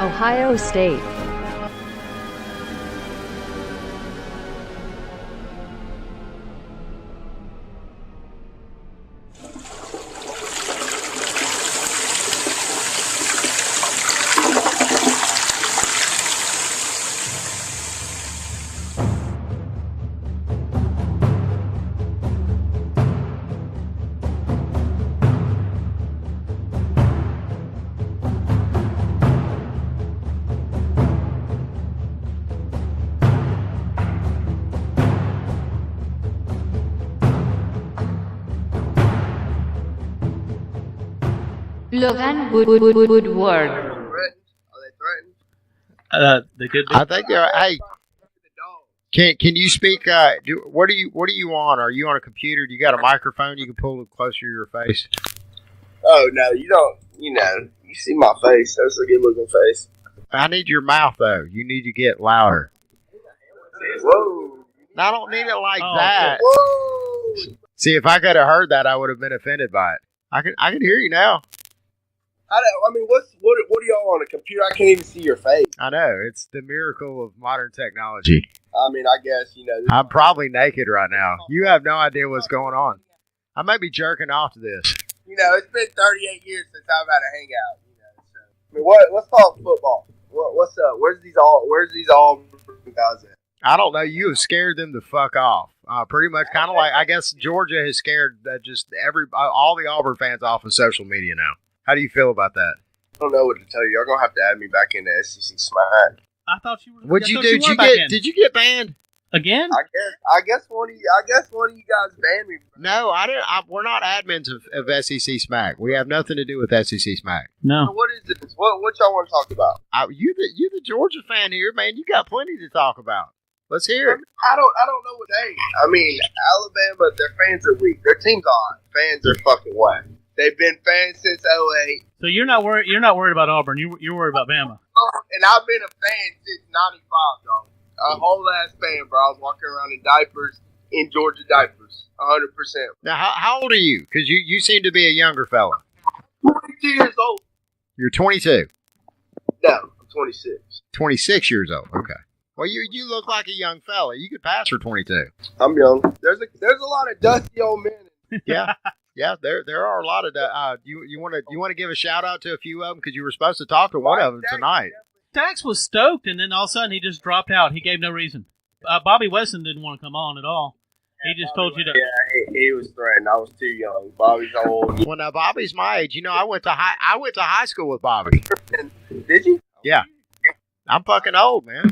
Ohio State. Logan Woodward. They could be. I think they're. Hey, can you speak? What are you on? Are you on a computer? Do you got a microphone you can pull closer to your face? Oh no, you don't. You see my face. That's a good looking face. I need your mouth though. You need to get louder. Whoa. I don't need it like Oh, that. Whoa! See, if I could have heard that, I would have been offended by it. I can hear you now. What are y'all on a computer? I can't even see your face. I know. It's the miracle of modern technology. I mean, I guess, I'm probably naked right now. You have no idea what's going on. I might be jerking off to this. it's been 38 years since I've had a hangout. So. I mean, let's talk football. What's up? Where's these all guys at? I don't know. You have scared them to fuck off. Pretty much, kind of like I guess Georgia has scared just all the Auburn fans off of social media now. How do you feel about that? I don't know what to tell you. Y'all gonna have to add me back into SEC Smack. I thought you were. What'd you do? Did you get banned again? I guess one of you guys banned me. No, I didn't. We're not admins of SEC Smack. We have nothing to do with SEC Smack. No. So what is this? What y'all want to talk about? You the Georgia fan here, man. You got plenty to talk about. Let's hear it. I don't know what they. I mean, Alabama, their fans are weak. Their team's on. Fans are fucking whack. They've been fans since 08. So you're not worried. You're not worried about Auburn. You're worried about Bama. And I've been a fan since '95, dog. A whole ass fan, bro. I was walking around in diapers, in Georgia diapers, 100%. Now, how old are you? Because you seem to be a younger fella. 22 years old. You're 22. No, I'm 26. 26 years old. Okay. Well, you look like a young fella. You could pass for 22. I'm young. There's a lot of dusty old men. Yeah. Yeah, there are a lot of you want to give a shout out to a few of them because you were supposed to talk to one of them tonight. Dax was stoked, and then all of a sudden he just dropped out. He gave no reason. Bobby Weston didn't want to come on at all. He just told you to. Yeah, he was threatened. I was too young. Bobby's old. Well, now Bobby's my age. I went to high school with Bobby. Did you? Yeah. I'm fucking old, man.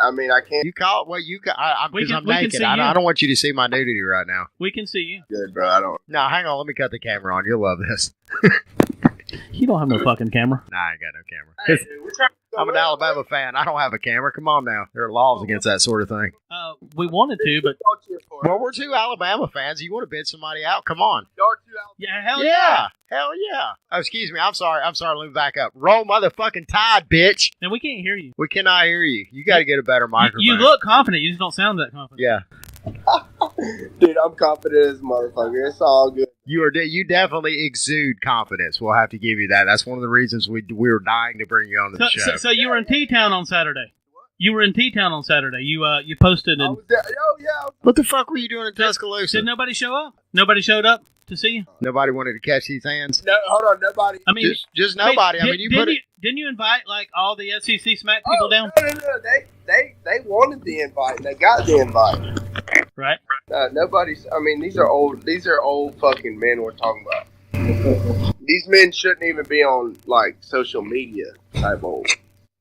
I mean, I can't. You call it what you can. Because I'm naked. You. I don't want you to see my nudity right now. We can see you. Good, bro. I don't. No, hang on. Let me cut the camera on. You'll love this. You don't have no fucking camera. Nah, I ain't got no camera. I'm an Alabama fan. I don't have a camera. Come on now. There are laws against that sort of thing. We wanted to, but well, we're two Alabama fans. You want to bid somebody out? Come on. Yeah, hell yeah. Hell yeah. Oh, excuse me. I'm sorry. Let me back up. Roll motherfucking Tide, bitch. And we can't hear you. We cannot hear you. You got to get a better microphone. You look confident. You just don't sound that confident. Yeah. Dude, I'm confident as a motherfucker. It's all good. You definitely exude confidence. We'll have to give you that. That's one of the reasons we were dying to bring you on to the show. So you were in T-Town on Saturday. You were in T-Town on Saturday. You posted. And, yeah. What the fuck were you doing in Tuscaloosa? Did nobody show up? Nobody showed up to see you? Nobody wanted to catch these hands? No, hold on. Nobody. I mean, just nobody. Didn't you invite like all the SEC Smack people down? No. They wanted the invite. And they got the invite. Right. Nobody's. I mean, these are old fucking men we're talking about. These men shouldn't even be on like social media type old.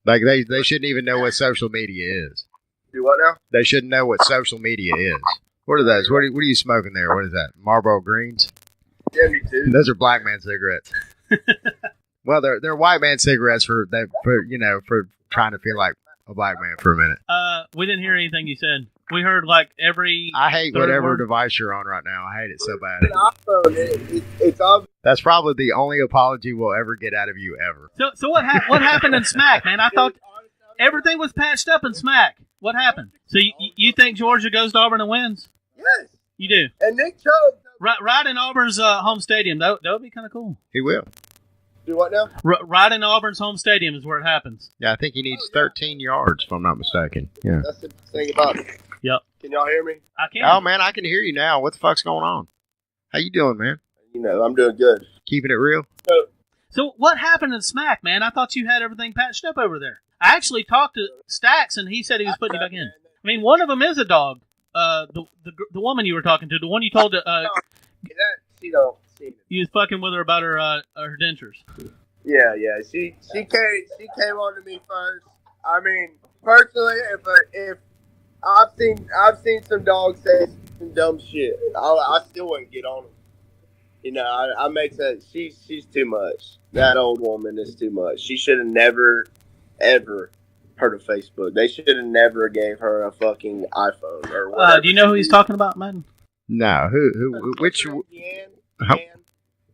Like they shouldn't even know what social media is. Do what now? They shouldn't know what social media is. What are those? What are you smoking there? What is that? Marlboro Greens? Yeah, me too. Those are black man cigarettes. Well, they're white man cigarettes for trying to feel like a black man for a minute. We didn't hear anything you said. We heard like every. I hate whatever device you're on right now. I hate it so bad. It's obvious. That's probably the only apology we'll ever get out of you ever. So what happened in Smack, man? I thought everything was patched up in Smack. What happened? So you think Georgia goes to Auburn and wins? Yes. You do. And Nick Chubb. Right in Auburn's home stadium. That would be kind of cool. He will. Do what now? Right in Auburn's home stadium is where it happens. Yeah, I think he needs 13 yards, if I'm not mistaken. Yeah. That's the thing about it. Yep. Can y'all hear me? I can. Oh, man, I can hear you now. What the fuck's going on? How you doing, man? I'm doing good. Keeping it real? So what happened in Smack, man? I thought you had everything patched up over there. I actually talked to Stacks, and he said he was putting you back in. I mean, one of them is a dog. The woman you were talking to, the one you told to, she don't see it. You was fucking with her about her dentures. Yeah. She came on to me first. I mean, personally, if I've seen some dogs say some dumb shit, I still wouldn't get on them. I make that she's too much. That old woman is too much. She should have never, ever heard of Facebook. They should have never gave her a fucking iPhone or whatever. Do you know who he's talking about, man? No. Which?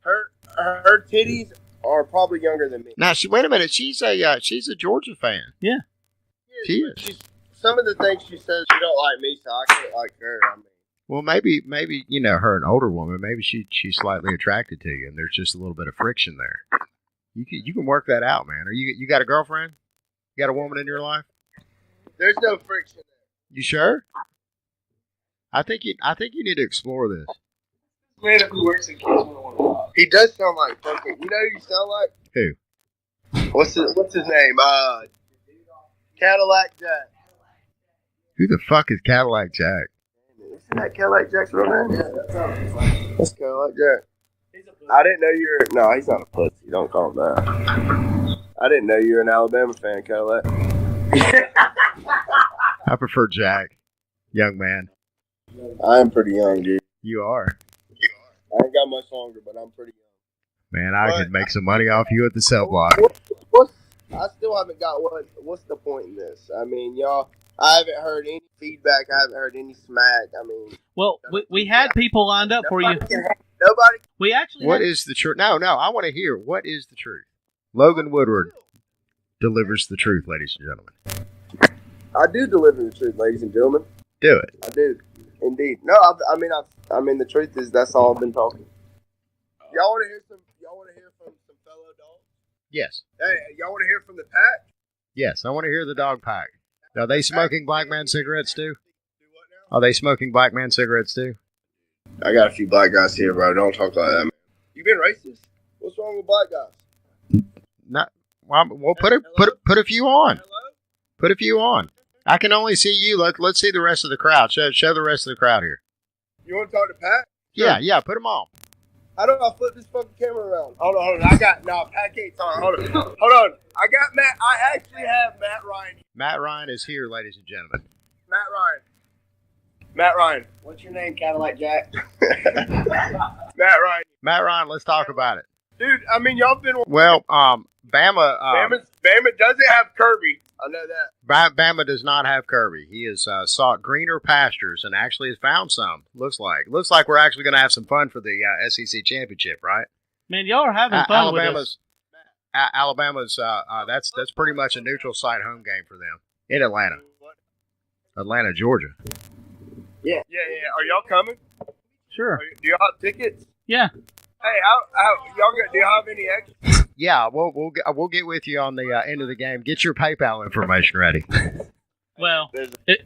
Her titties are probably younger than me. Now, wait a minute. She's a Georgia fan. Yeah. She is. some of the things she says, she don't like me, so I can't like her. I mean, Well, maybe her, an older woman, maybe she's slightly attracted to you, and there's just a little bit of friction there. You can work that out, man. Or you got a girlfriend? You got a woman in your life? there's no friction there. You sure? I think you need to explore this. Man, if he works in Kids 101. He does sound like fucking. You know who you sound like? Who? What's his name? Cadillac Jack. Who the fuck is Cadillac Jack? Isn't that Cadillac Jack's real name? That's Cadillac Jack. I didn't know you were. No, he's not a pussy. Don't call him that. I didn't know you were an Alabama fan, Cadillac. I prefer Jack, young man. I am pretty young, dude. You are. I ain't got much longer, but I'm pretty young. Man, I could make some money off you at the cell block. I still haven't got what's the point in this? I mean, y'all, I haven't heard any feedback. I haven't heard any smack. I mean, well, we had people lined up for you. Nobody. We actually. What is the truth? No, I want to hear. What is the truth? Logan Woodward delivers the truth, ladies and gentlemen. I do deliver the truth, ladies and gentlemen. Do it. I do, indeed. No, I mean, the truth is that's all I've been talking. Y'all want to hear from some fellow dogs? Yes. Hey, y'all want to hear from the pack? Yes, I want to hear the dog pack. Are they smoking black man cigarettes too? Are they smoking black man cigarettes too? I got a few black guys here, bro. Don't talk like that, man. You been racist? What's wrong with black guys? Not. Well, put a few on. Put a few on. I can only see you. Let's see the rest of the crowd. Show the rest of the crowd here. You want to talk to Pat? Sure. Yeah. Put them on. How do I flip this fucking camera around? Hold on. Pat can't talk. Hold on. I got Matt. I actually have Matt Ryan. Matt Ryan is here, ladies and gentlemen. Matt Ryan. What's your name, Cadillac Jack? Matt Ryan. Let's talk about it. Dude, I mean, y'all been... Well, Bama... Bama doesn't have Kirby. I know that. Bama does not have Kirby. He has sought greener pastures and actually has found some. Looks like we're actually going to have some fun for the SEC championship, right? Man, y'all are having fun with us. Alabama's that's pretty much a neutral site home game for them in Atlanta. Atlanta, Georgia. Yeah. Are y'all coming? Sure. Do y'all have tickets? Yeah. Hey, how y'all do y'all have any extra? Yeah, we'll get with you on the end of the game. Get your PayPal information ready. Well,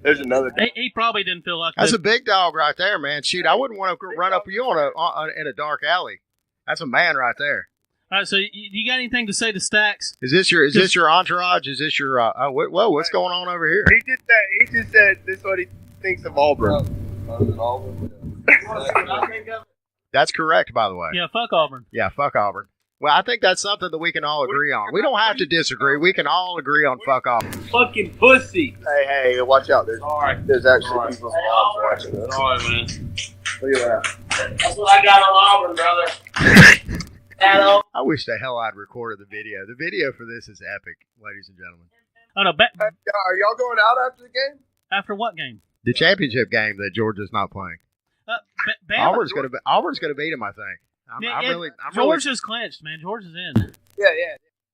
there's another. He probably didn't feel like that's a big dog right there, man. Shoot, I wouldn't want to run up you in a dark alley. That's a man right there. All right, so you got anything to say to Stacks? Is this your entourage? Is this your whoa? What's going on over here? He just said this is what he thinks of Auburn. That's correct, by the way. Yeah, fuck Auburn. Yeah, fuck Auburn. Well, I think that's something that we can all agree on. We don't have to disagree. We can all agree on fuck Auburn. Fucking pussy. Hey, watch out. There's actually people watching this. All right, man. Look at that. That's what I got on Auburn, brother. Hello. I wish the hell I'd recorded the video. The video for this is epic, ladies and gentlemen. Oh no, are y'all going out after the game? After what game? The championship game that Georgia's not playing. Auburn's going to beat him, I think. Georgia's clinched, man. Georgia's in. Yeah.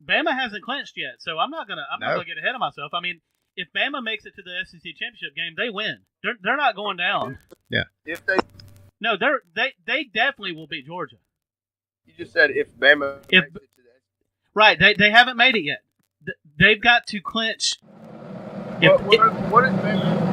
Bama hasn't clinched yet, so I'm not gonna get ahead of myself. I mean, if Bama makes it to the SEC championship game, they win. They're not going down. Yeah. They definitely will beat Georgia. You just said if Bama makes it to the right. They haven't made it yet. They've got to clinch. What is Bama?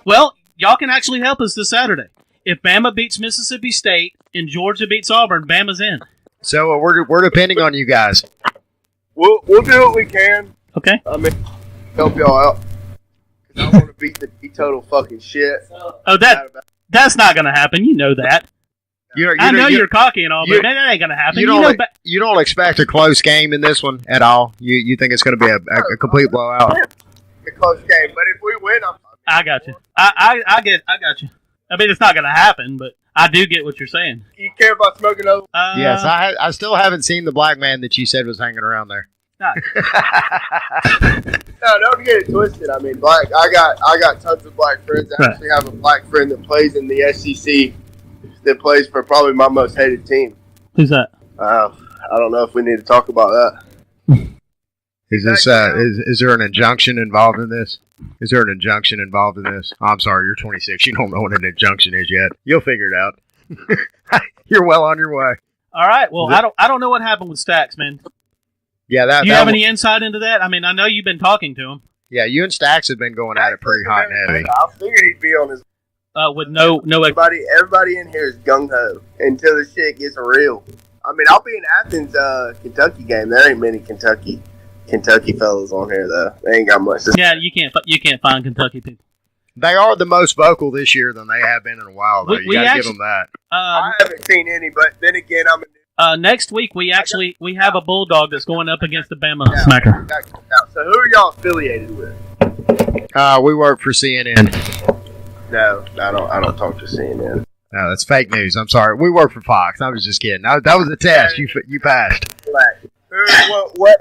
Well, y'all can actually help us this Saturday. If Bama beats Mississippi State and Georgia beats Auburn, Bama's in. So we're depending on you guys. We'll do what we can. Okay. I mean, help y'all out. Cause I want to beat the total fucking shit. Oh, that's not gonna happen. You know that. I know you're cocky and all, but that ain't gonna happen. You don't expect a close game in this one at all. You think it's gonna be a complete blowout. A close game, but if we win, I got you. I got you. I mean, it's not going to happen, but I do get what you're saying. You care about smoking over? Yes, I still haven't seen the black man that you said was hanging around there. No, don't get it twisted. I mean, black. I got tons of black friends. I actually have a black friend that plays in the SEC. That plays for probably my most hated team. Who's that? I don't know if we need to talk about that. Is this is there an injunction involved in this? Is there an injunction involved in this? Oh, I'm sorry, you're 26. You don't know what an injunction is yet. You'll figure it out. You're well on your way. All right. Well, I don't know what happened with Stacks, man. Yeah, Do you have any insight into that? I mean, I know you've been talking to him. Yeah, you and Stacks have been going at it pretty hot and heavy. I figured he'd be on his. With no. Everybody in here is gung ho until the shit gets real. I mean, I'll be in Athens, Kentucky game. There ain't many Kentucky fellas on here though. They ain't got much. Yeah, you can't find Kentucky people. They are the most vocal this year than they have been in a while, though. You gotta give them that. I haven't seen any, but then again, I'm. Next week we have a Bulldog that's going up against the Bama Smacker. So who are y'all affiliated with? We work for CNN. No, I don't talk to CNN. No, that's fake news. I'm sorry. We work for Fox. I was just kidding. That was a test. You passed. What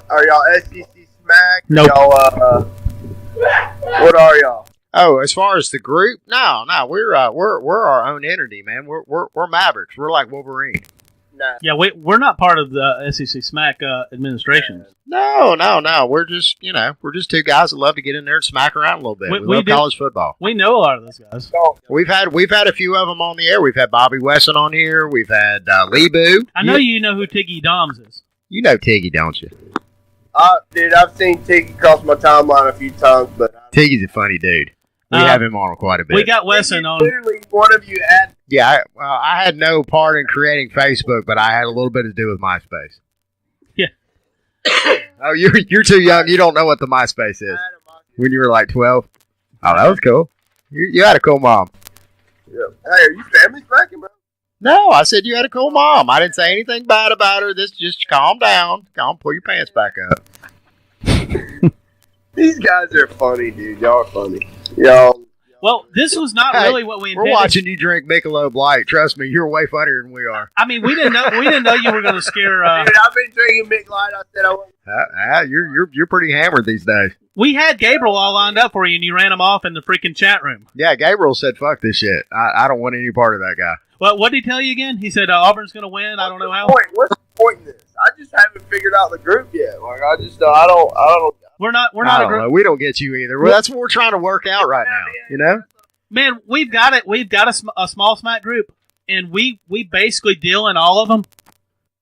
are y'all SEC Smack? Nope. Y'all, what are y'all? Oh, as far as the group, no, we're our own entity, man. We're Mavericks. We're like Wolverine. Nah. Yeah, we're not part of the SEC Smack administration. No. We're just two guys that love to get in there and smack around a little bit. We love college football. We know a lot of those guys. We've had a few of them on the air. We've had Bobby Wesson on here. We've had Lee Boo. I know you know who Tiggy Domz is. You know Tiggy, don't you? Dude, I've seen Tiggy cross my timeline a few times, but Tiggy's a funny dude. We have him on quite a bit. We got Wesson on. Literally, one of you had. Yeah, I had no part in creating Facebook, but I had a little bit to do with MySpace. Yeah. Oh, you're too young. You don't know what the MySpace is. When you were like 12. Oh, that was cool. You had a cool mom. Yeah. Hey, are you family smacking, bro? No, I said you had a cool mom. I didn't say anything bad about her. Just calm down. Pull your pants back up. These guys are funny, dude. Y'all are funny. Y'all. Well, this was not really what we intended. We're watching you drink Michelob Light. Trust me, you're way funnier than we are. I mean, we didn't know you were going to scare. Dude, I've been drinking Michelob Light. I said I won't. You're pretty hammered these days. We had Gabriel all lined up for you, and you ran him off in the freaking chat room. Yeah, Gabriel said, "Fuck this shit. I don't want any part of that guy." Well, what did he tell you again? He said Auburn's going to win. I don't know how. What's the point in this? I just haven't figured out the group yet. Like I don't. We're not a group. We don't get you either. Well, that's what we're trying to work out right now. You know, man, we've got it. We've got a small smack group, and we basically deal in all of them.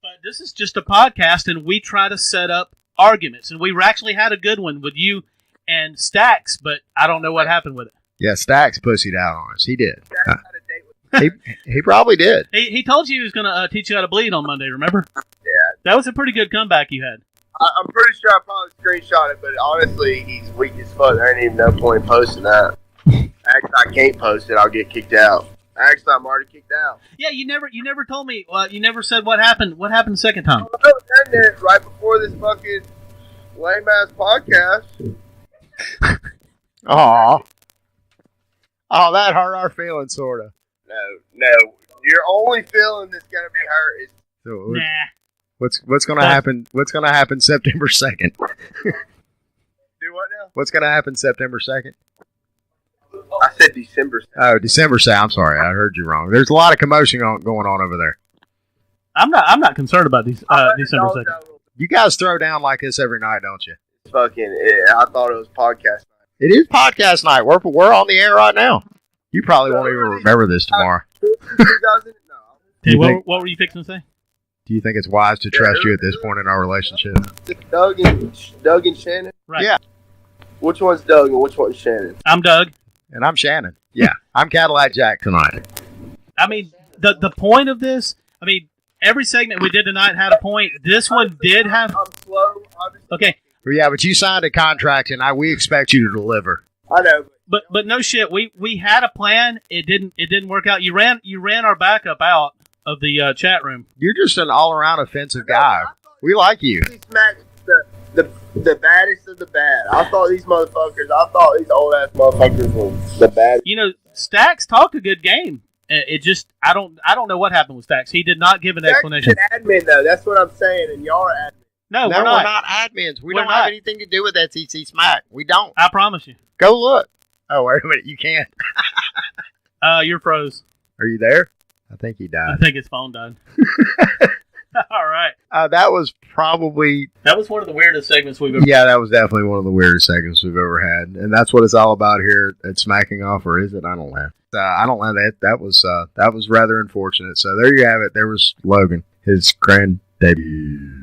But this is just a podcast, and we try to set up arguments, and we actually had a good one with you and Stacks, but I don't know what happened with it. Yeah, Stacks pussied out on us. He did. He probably did. He told you he was going to teach you how to bleed on Monday. Remember? Yeah, that was a pretty good comeback you had. I'm pretty sure I probably screenshot it, but honestly, he's weak as fuck. There ain't even no point in posting that. Actually, I can't post it. I'll get kicked out. Actually, I'm already kicked out. Yeah, you never told me. You never said what happened. What happened the second time? I was in there right before this fucking lame ass podcast. Aw. Oh, that hurt our feelings, sort of. No. Your only feeling that's gonna be hurt is nah. What's gonna happen? What's gonna happen September 2nd? Do what now? What's gonna happen September 2nd? I said December 2nd. Oh, December 2nd. I'm sorry, I heard you wrong. There's a lot of commotion going on over there. I'm not concerned about December 2nd. You guys throw down like this every night, don't you? I thought it was podcast night. It is podcast night. We're on the air right now. You probably won't even remember this tomorrow. Hey, what were you fixing to say? Do you think it's wise to trust you at this point in our relationship? Doug and Shannon? Right. Yeah. Which one's Doug and which one's Shannon? I'm Doug. And I'm Shannon. Yeah. I'm Cadillac Jack tonight. I mean, the point of this, every segment we did tonight had a point. This one did have... I'm slow, obviously. Okay. Yeah, but you signed a contract, and we expect you to deliver. I know. But no shit. We had a plan. It didn't work out. You ran our backup out of the chat room. You're just an all-around offensive guy. We like you. The baddest of the bad. I thought these old-ass motherfuckers were the bad. You know, Stacks talked a good game. It just I don't know what happened with Stacks. He did not give an explanation. An admin though, that's what I'm saying, and y'all are admin. No, No, we're not. we're not admins. We We're don't have not. anything to do with SEC Smack. We don't. I promise you. Go look. Oh, wait a minute. You can't. You're froze. Are you there? I think he died. I think his phone died. All right. That was probably... That was one of the weirdest segments we've ever. Yeah, that was definitely one of the weirdest segments we've ever had. And that's what it's all about here at Smacking Off, or is it? I don't know. I don't know. That was rather unfortunate. So there you have it. There was Logan, his grand debut.